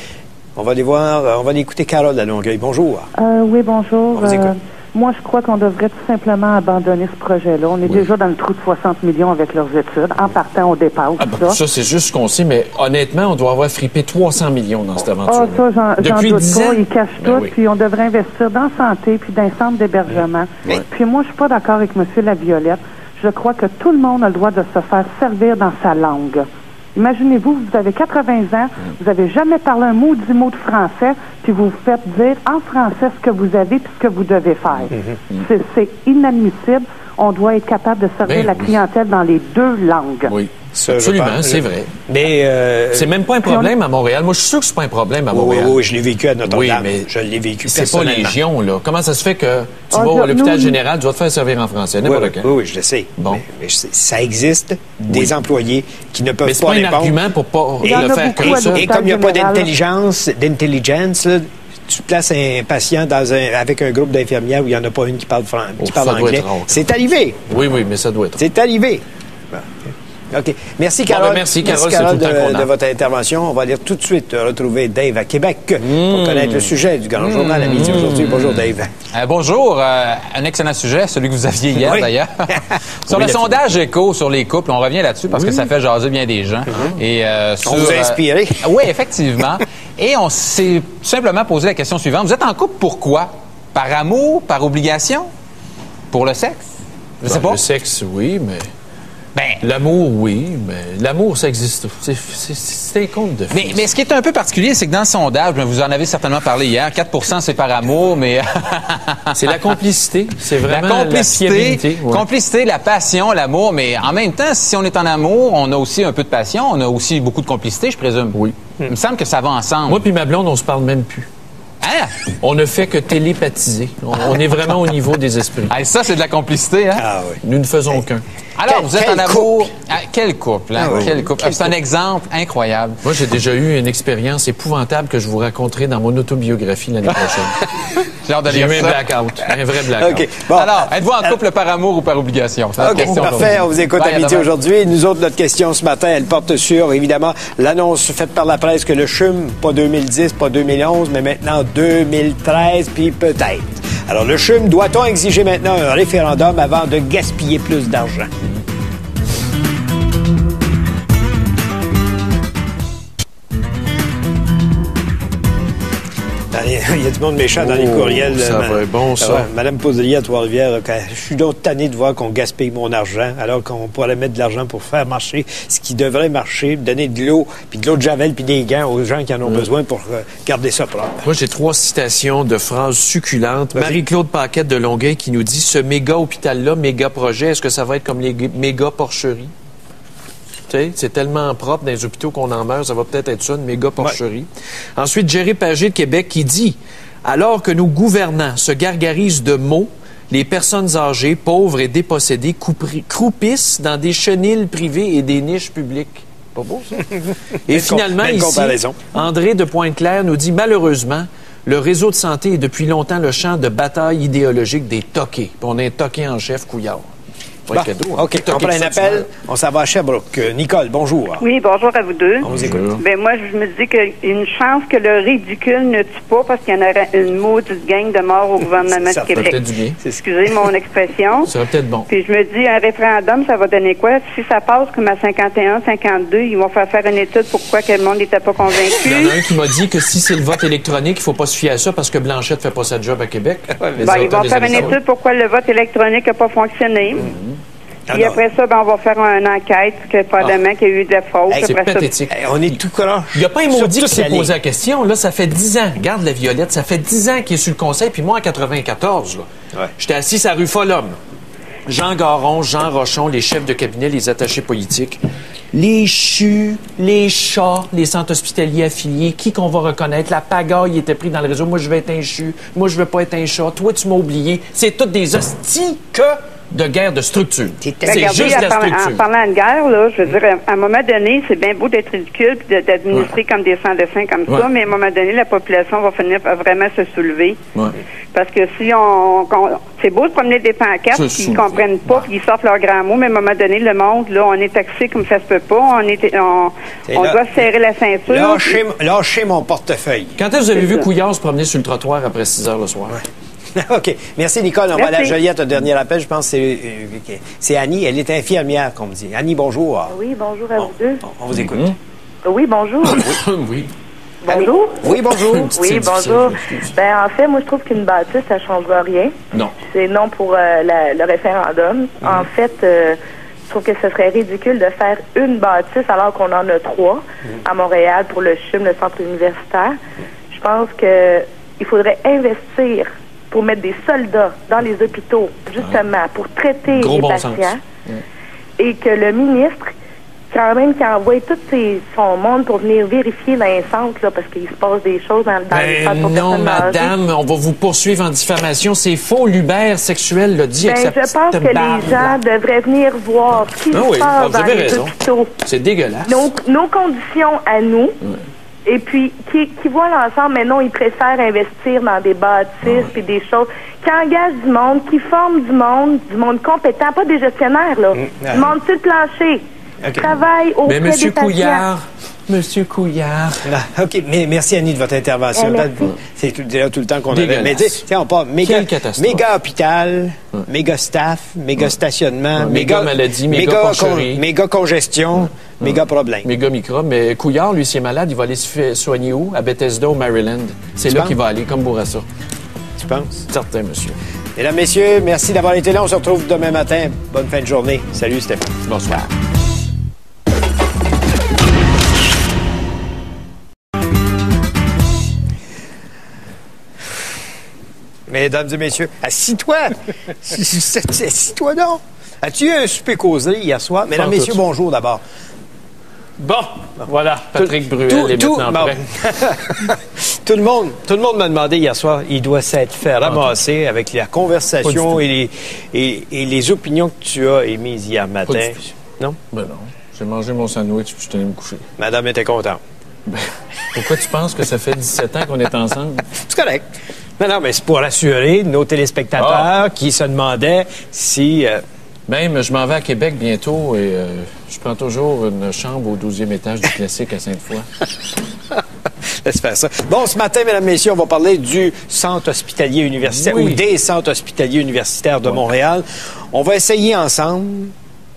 On va aller voir, on va aller écouter Carole à Longueuil. Bonjour. Oui, bonjour. On vous écoute. Moi, je crois qu'on devrait tout simplement abandonner ce projet-là. On est déjà dans le trou de 60 millions avec leurs études, en partant au départ. Ça, c'est juste ce qu'on sait, mais honnêtement, on doit avoir frippé 300 millions dans cette aventure. Ça, j'en doute pas. Ils cachent tout, oui. Puis on devrait investir dans la santé, puis dans un centre d'hébergement. Oui. Puis moi, je suis pas d'accord avec M. Laviolette. Je crois que tout le monde a le droit de se faire servir dans sa langue. Imaginez-vous, vous avez 80 ans, vous n'avez jamais parlé un mot de français, puis vous vous faites dire en français ce que vous avez puis ce que vous devez faire. C'est inadmissible. On doit être capable de servir la clientèle dans les deux langues. Oui, absolument, c'est vrai. Mais c'est même pas un problème à Montréal. Moi, je suis sûr que c'est pas un problème à Montréal. Oui, je l'ai vécu à Notre-Dame. Oui, mais je l'ai vécu c'est pas légion, là. Comment ça se fait que tu vas à l'hôpital général, tu vas te faire servir en français, n'importe quand? Oui, je le sais. Bon. Mais ça existe, des employés qui ne peuvent pas répondre. Mais c'est pas un argument pour pas le faire comme ça. Et comme il n'y a pas d'intelligence, là, tu places un patient avec un groupe d'infirmières où il n'y en a pas une qui parle anglais. C'est arrivé. Oui, mais ça doit être. C'est arrivé. OK. Merci, Carole. Merci, Carole, Carole, c'est tout le temps qu'on a. de votre intervention. On va aller tout de suite retrouver Dave à Québec pour connaître le sujet du Grand Journal à midi aujourd'hui. Bonjour, Dave. Bonjour. Un excellent sujet, celui que vous aviez hier, d'ailleurs. Sur le sondage Écho sur les couples, on revient là-dessus parce que ça fait jaser bien des gens. Et, on vous a inspiré. Oui, effectivement. Et on s'est tout simplement posé la question suivante. Vous êtes en couple pourquoi? Par amour? Par obligation? Pour le sexe? Je sais pas. Le sexe, oui, mais... L'amour, oui, mais l'amour, ça existe. C'est un conte de fées. Mais ce qui est un peu particulier, c'est que dans le sondage, vous en avez certainement parlé hier, 4 c'est par amour, mais... c'est la complicité. C'est vraiment la complicité, ouais. Complicité, la passion, l'amour, mais en même temps, si on est en amour, on a aussi un peu de passion, on a aussi beaucoup de complicité, je présume. Oui. Il me semble que ça va ensemble. Moi puis ma blonde, on se parle même plus. Hein? On ne fait que télépathiser. On est vraiment au niveau des esprits. Ça, c'est de la complicité, hein? Ah oui. Nous ne faisons qu'un. Alors, vous êtes en amour. Quel couple, hein? Ah oui. Quel couple. C'est un exemple incroyable. Moi, j'ai déjà eu une expérience épouvantable que je vous raconterai dans mon autobiographie l'année prochaine. J'ai hâte de J'ai lire eu un ça. blackout. Un vrai blackout. OK. Bon. Alors, êtes-vous en couple par amour ou par obligation? C'est la question Parfait. aujourd'hui. On vous écoute Bye, à midi demain. aujourd'hui. Nous autres, notre question ce matin, elle porte sur, évidemment, l'annonce faite par la presse que le CHUM, pas 2010, pas 2011, mais maintenant 2013, puis peut-être. Alors, le CHUM, doit-on exiger maintenant un référendum avant de gaspiller plus d'argent? Il y a du monde méchant dans les courriels. Ça va être bon, ça. Madame Pouzelier à Trois-Rivières, je suis donc tanné de voir qu'on gaspille mon argent, alors qu'on pourrait mettre de l'argent pour faire marcher ce qui devrait marcher, donner de l'eau, puis de l'eau de javel, puis des gants aux gens qui en ont besoin pour garder ça propre. Moi, j'ai 3 citations de phrases succulentes. Vas-y. Marie-Claude Paquette de Longueuil qui nous dit « Ce méga-hôpital-là, méga-projet, est-ce que ça va être comme les méga-porcheries? » Tu sais, c'est tellement propre dans les hôpitaux qu'on en meurt, ça va peut-être être ça, une méga-porcherie. Ouais. Ensuite, Jerry Pagé de Québec qui dit « Alors que nos gouvernants se gargarisent de mots, les personnes âgées, pauvres et dépossédées croupissent dans des chenilles privées et des niches publiques. » Pas beau, ça? Et finalement, ici, André de Pointe-Claire nous dit « Malheureusement, le réseau de santé est depuis longtemps le champ de bataille idéologique des toqués. » Puis on a un toqué en chef, Couillard. Bon, OK, on prend un appel. On s'en va à Sherbrooke. Nicole, bonjour. Oui, bonjour à vous deux. On vous écoute. Ben moi, je me dis qu'il y a une chance que le ridicule ne tue pas parce qu'il y en aurait une maudite gang de morts au gouvernement de Québec. Du bien. Excusez mon expression. Ça va peut-être bon. Puis je me dis, un référendum, ça va donner quoi? Si ça passe comme à 51, 52, ils vont faire une étude pourquoi que le monde n'était pas convaincu. Il y en a un qui m'a dit que si c'est le vote électronique, il ne faut pas se fier à ça parce que Blanchette fait pas sa job à Québec. Ils vont faire une étude pourquoi le vote électronique n'a pas fonctionné. Puis après ça, on va faire une enquête que probablement qu'il y a eu de la faute. C'est pathétique. On est tout croche. Il n'y a pas un maudit qui s'est posé la question. Là, ça fait 10 ans. Regarde la Violette, ça fait 10 ans qu'il est sur le conseil. Puis moi, en 94, j'étais assis à rue Follum. Jean Garon, Jean Rochon, les chefs de cabinet, les attachés politiques. Les CHU, les chats, les centres hospitaliers affiliés, qui qu'on va reconnaître? La pagaille était prise dans le réseau. Moi, je vais être un CHU. Moi, je veux pas être un chat. Toi, tu m'as oublié. C'est toutes des hosties de guerre de structure. C'est juste la structure. En parlant de guerre, là, je veux dire, à un moment donné, c'est bien beau d'être ridicule et d'administrer comme des sans-dessins comme ça, mais à un moment donné, la population va finir par vraiment se soulever. Parce que si c'est beau de promener des pancartes, puis ils comprennent pas, puis ils sortent leurs grands mots, mais à un moment donné, le monde, là, on est taxé comme ça se peut pas, on doit serrer la ceinture. Lâchez mon portefeuille. Quand est-ce que vous avez vu Couillard se promener sur le trottoir après 6 heures le soir? OK. Merci, Nicole. On va aller à Joliette, un dernier appel. Je pense que c'est Annie. Elle est infirmière, qu'on me dit. Annie, bonjour. Oui, bonjour à vous deux. On vous écoute. Oui, bonjour. Oui. Bonjour. Oui, bonjour. Oui, bonjour. Ben, en fait, moi, je trouve qu'une bâtisse, ça ne changera rien. Non. C'est non pour le référendum. En fait, je trouve que ce serait ridicule de faire une bâtisse alors qu'on en a 3 à Montréal pour le CHUM, le centre universitaire. Je pense qu'il faudrait investir pour mettre des soldats dans les hôpitaux, justement, pour traiter les patients. Et que le ministre, quand même, qui envoie tout son monde pour venir vérifier dans les centres, là, parce qu'il se passe des choses dans les centres pour non, madame, on va vous poursuivre en diffamation. C'est faux, l'Uber sexuel l'a dit. Je pense que les gens devraient venir voir ce qui se passe dans les hôpitaux. C'est dégueulasse. Nos conditions à nous. Et puis, qui voient l'ensemble, mais non, ils préfèrent investir dans des bâtisses puis des choses, qui engagent du monde, qui forment du monde compétent, pas des gestionnaires, là. Du monde sur le plancher, travaille auprès des Monsieur patients. Couillard, Monsieur Couillard. Ah, OK, mais merci Annie de votre intervention. C'est tout le temps qu'on avait. Mais tu sais, on part méga hôpital, méga staff, méga stationnement, méga maladie, méga porcherie. Méga congestion, méga problème. Méga microbe. Mais Couillard, lui, s'il est malade, il va aller se soigner où? À Bethesda, au Maryland. C'est là qu'il va aller, comme Bourassa. Tu penses? Certain, monsieur. Mesdames, messieurs, merci d'avoir été là. On se retrouve demain matin. Bonne fin de journée. Salut, Stéphane. Bonsoir. Mesdames et messieurs, assis-toi. Assis-toi donc. As-tu eu un souper causerie hier soir? Mesdames et messieurs, bonjour d'abord. Bon, voilà, Patrick Bruel est maintenant prêt. Tout le monde m'a demandé hier soir, il doit s'être fait ramasser avec la conversation et les opinions que tu as émises hier matin. Non? Ben non. J'ai mangé mon sandwich puis je suis allé me coucher. Madame était contente. Ben, pourquoi tu penses que ça fait 17 ans qu'on est ensemble? C'est correct. Non, mais c'est pour rassurer nos téléspectateurs qui se demandaient si... Même, je m'en vais à Québec bientôt et je prends toujours une chambre au 12e étage du Classique à Sainte-Foy. Laisse faire ça. Bon, ce matin, mesdames, messieurs, on va parler du centre hospitalier universitaire ou des centres hospitaliers universitaires de Montréal. On va essayer ensemble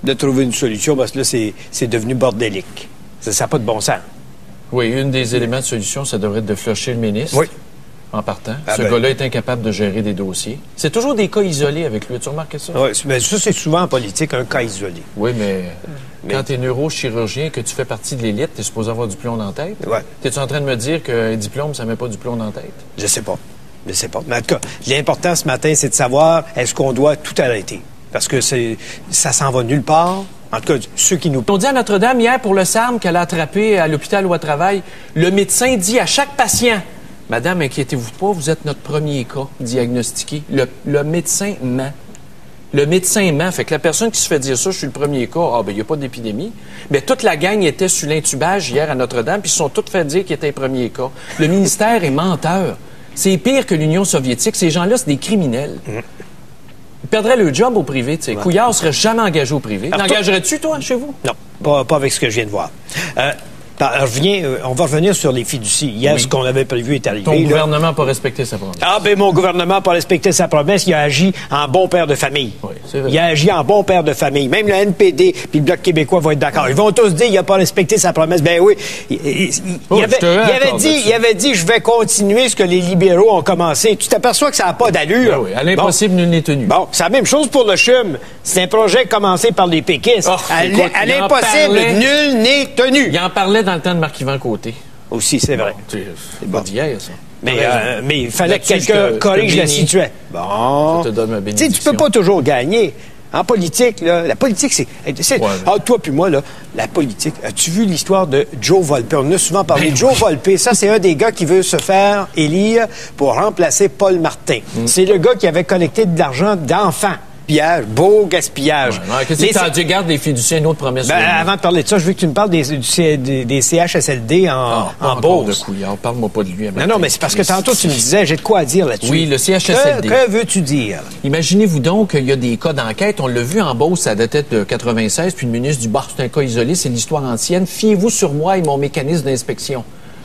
de trouver une solution parce que là, c'est devenu bordélique. Ça n'a pas de bon sens. Oui, un des éléments de solution, ça devrait être de flusher le ministre. Oui. En partant. Ce gars-là est incapable de gérer des dossiers. C'est toujours des cas isolés avec lui. As-tu remarqué ça? Oui, mais ça, c'est souvent en politique un cas isolé. Oui, mais quand tu es neurochirurgien et que tu fais partie de l'élite, tu es supposé avoir du plomb dans la tête. Ouais. Es-tu en train de me dire qu'un diplôme, ça met pas du plomb dans la tête? Je sais pas. Mais en tout cas, l'important ce matin, c'est de savoir est-ce qu'on doit tout arrêter? Parce que ça s'en va nulle part. En tout cas, ceux qui nous... On dit à Notre-Dame hier pour le SARM qu'elle a attrapé à l'hôpital où elle travaille, le médecin dit à chaque patient... Madame, inquiétez-vous pas, vous êtes notre premier cas diagnostiqué. Le médecin ment. Le médecin ment. Fait que la personne qui se fait dire ça, je suis le premier cas, il n'y a pas d'épidémie. Mais toute la gang était sur l'intubage hier à Notre-Dame, puis ils se sont tous fait dire qu'ils étaient les premiers cas. Le ministère est menteur. C'est pire que l'Union soviétique. Ces gens-là, c'est des criminels. Ils perdraient le job au privé, tu sais. Couillard ne serait jamais engagé au privé. L'engagerais-tu, toi, chez vous? Non, pas avec ce que je viens de voir. On va revenir sur les fiducies. Hier, ce qu'on avait prévu est arrivé. Ton gouvernement n'a pas respecté sa promesse. Mon gouvernement n'a pas respecté sa promesse. Il a agi en bon père de famille. Oui, c'est vrai. Il a agi en bon père de famille. Même le NPD puis le Bloc québécois vont être d'accord. Ils vont tous dire qu'il n'a pas respecté sa promesse. Ben oui. Il avait dit, je vais continuer ce que les libéraux ont commencé. Tu t'aperçois que ça n'a pas d'allure. Oui, à l'impossible, nul n'est tenu. Bon, c'est la même chose pour le CHUM. C'est un projet commencé par les péquistes. À l'impossible, nul n'est tenu. Il en parlait dans le temps de Marc-Yvan Côté. Aussi, c'est vrai. C'est pas d'hier, ça. Mais il fallait que quelqu'un corrige la situation. Bon. Je te donne ma bénédiction. Tu peux pas toujours gagner. En politique, là, la politique, c'est... toi puis moi, là, la politique, as-tu vu l'histoire de Joe Volpe? On en a souvent parlé. Joe Volpe, ça, c'est un des gars qui veut se faire élire pour remplacer Paul Martin. C'est le gars qui avait collecté de l'argent d'enfants. Beau gaspillage. Qu'est-ce que tu gardes les fiduciens, une autre promesse? Avant de parler de ça, je veux que tu me parles des CHSLD en Beauce. Parle-moi pas de lui. Non, mais c'est parce que tantôt, tu me disais, j'ai de quoi dire là-dessus. Oui, le CHSLD. Que veux-tu dire? Imaginez-vous donc qu'il y a des cas d'enquête. On l'a vu en Beauce, ça datait de 96, puis le ministre du Bar, c'est un cas isolé, c'est l'histoire ancienne. Fiez-vous sur moi et mon mécanisme d'inspection.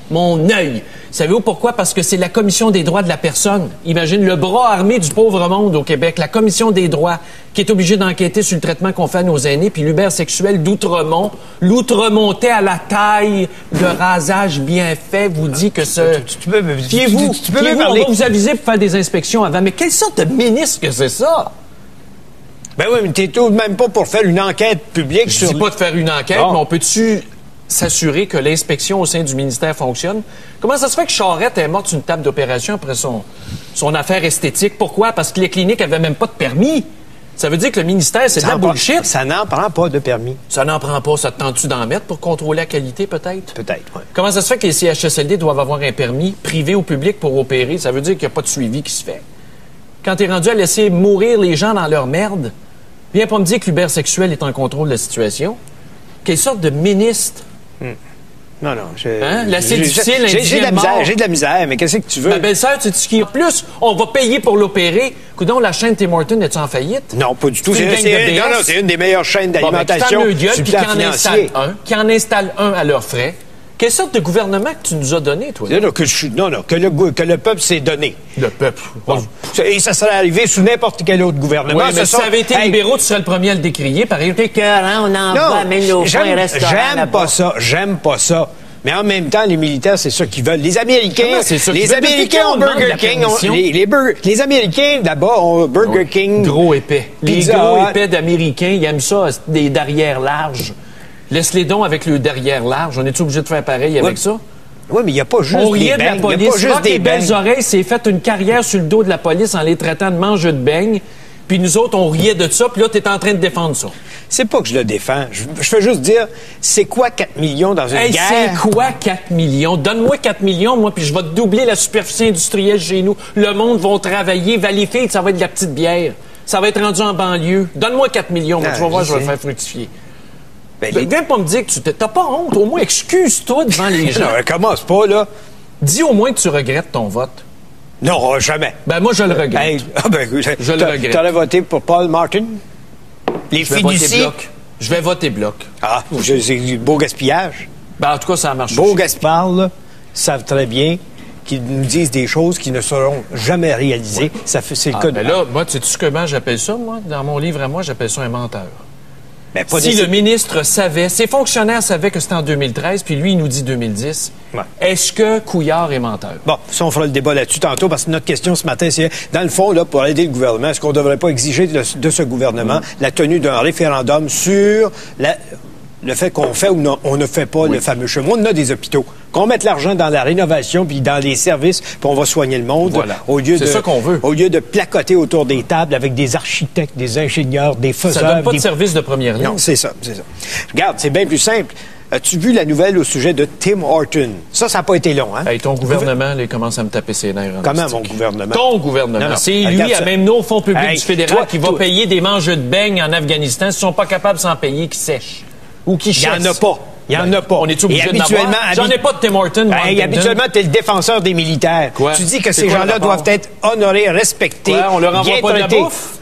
Mon œil. Savez-vous pourquoi? Parce que c'est la Commission des droits de la personne. Imagine le bras armé du pauvre monde au Québec, la Commission des droits, qui est obligée d'enquêter sur le traitement qu'on fait à nos aînés, puis l'Uber sexuel d'Outremont, l'Outremontais à la taille, le rasage bien fait, vous dit que ce... Fiez-vous, on va vous aviser pour faire des inspections avant. Mais quelle sorte de ministre que c'est ça? Ben oui, mais t'es tout de même pas pour faire une enquête publique sur... Je dis pas de faire une enquête, mais on peut-tu... s'assurer que l'inspection au sein du ministère fonctionne. Comment ça se fait que Charette est morte sur une table d'opération après son affaire esthétique? Pourquoi? Parce que les cliniques n'avaient même pas de permis. Ça veut dire que le ministère, c'est de la bullshit. Ça n'en prend pas de permis. Ça n'en prend pas. Ça te tente-tu d'en mettre pour contrôler la qualité, peut-être? Peut-être, oui. Comment ça se fait que les CHSLD doivent avoir un permis privé ou public pour opérer? Ça veut dire qu'il n'y a pas de suivi qui se fait. Quand tu es rendu à laisser mourir les gens dans leur merde, viens pas me dire que l'Uber sexuel est en contrôle de la situation. Quelle sorte de ministre Non. L'assez difficile, j'ai de la misère, mais qu'est-ce que tu veux? Ma belle-sœur, tu sais ce qui est plus? On va payer pour l'opérer. Coudonc, la chaîne Tim Hortons, est-tu en faillite? Non, pas du tout. C'est une des meilleures chaînes d'alimentation sur le plan financier. Qui en installe un à leurs frais. Quelle sorte de gouvernement que tu nous as donné, toi? Que le peuple s'est donné. Le peuple. Bon. Et ça serait arrivé sous n'importe quel autre gouvernement. Oui, mais si ça avait été libéraux, tu serais le premier à le décrier. Par exemple, on envoie même nos fonds et restaurants. J'aime pas ça. Mais en même temps, les militaires, c'est ça qu'ils veulent. Les Américains, les Américains ont Burger King. Les Américains, là-bas, ont Burger King. Gros épais. Les gros épais d'Américains, ils aiment ça, des derrières larges. Laisse-les donc avec le derrière large. On est-tu obligé de faire pareil avec ça? Oui, mais il n'y a pas juste on riait des de la police. Les belles oreilles s'est fait une carrière sur le dos de la police en les traitant de mangeux de beignes. Puis nous autres, on riait de ça. Puis là, tu es en train de défendre ça. C'est pas que je le défends. Je fais juste dire, c'est quoi 4 millions dans une guerre? C'est quoi 4 millions? Donne-moi 4 millions, moi, puis je vais te doubler la superficie industrielle chez nous. Le monde va travailler. Valleyfield, ça va être de la petite bière. Ça va être rendu en banlieue. Donne-moi 4 millions. Moi, tu vas voir, je vais le faire fructifier. Viens pas me dire que tu t'as pas honte. Au moins, excuse-toi devant les gens. Non, commence pas, là. Dis au moins que tu regrettes ton vote. Non, jamais. Ben, moi, je le regrette. Je le regrette. T'aurais voté pour Paul Martin? Les fiducies? Je vais voter bloc. Ah, c'est du beau gaspillage. Ben, en tout cas, ça marche. Beau gaspillage, savent très bien qu'ils nous disent des choses qui ne seront jamais réalisées. Ouais. C'est le cas de... là, moi, tu sais comment j'appelle ça, moi? Dans mon livre à moi, j'appelle ça un menteur. Si le ministre savait, ses fonctionnaires savaient que c'était en 2013, puis lui, il nous dit 2010, est-ce que Couillard est menteur? Bon, ça, on fera le débat là-dessus tantôt, parce que notre question ce matin, c'est, dans le fond, là, pour aider le gouvernement, est-ce qu'on ne devrait pas exiger de ce gouvernement la tenue d'un référendum sur le fait qu'on fait ou non, on ne fait pas le fameux chemin? On a des hôpitaux. Qu'on mette l'argent dans la rénovation puis dans les services, puis on va soigner le monde. Voilà. C'est ça qu'on veut. Au lieu de placoter autour des tables avec des architectes, des ingénieurs, des faiseurs. Ça donne pas de service de première ligne. Non, c'est ça. Regarde, c'est bien plus simple. As-tu vu la nouvelle au sujet de Tim Hortons? Ça n'a pas été long, hein? Hey, ton gouvernement, il commence à me taper ses nerfs. Comment, mon gouvernement? Ton gouvernement. C'est lui, à même nos fonds publics du fédéral, qui va payer des mangeux de beignes en Afghanistan. S'ils sont pas capables de s'en payer, qui sèchent. Ou qui chassent. Il n'y en a pas. Il n'y en a pas. On est obligé de l'avoir? J'en ai pas de Tim Hortons. Habituellement, tu es le défenseur des militaires. Quoi? Tu dis que ces gens-là doivent être honorés, respectés. Ouais, on leur envoie pas de la bouffe.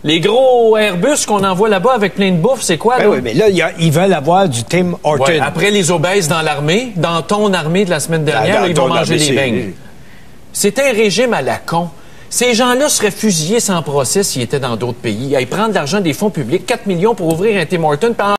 Les gros Airbus qu'on envoie là-bas avec plein de bouffe, c'est quoi, là? Oui, mais là, ils veulent avoir du Tim Hortons. Ouais, après les obèses dans l'armée, dans ton armée de la semaine dernière, ils vont manger des beignes. C'est un régime à la con. Ces gens-là seraient fusillés sans procès s'ils étaient dans d'autres pays. Ils prennent de l'argent des fonds publics, 4 millions pour ouvrir un Tim Hortons.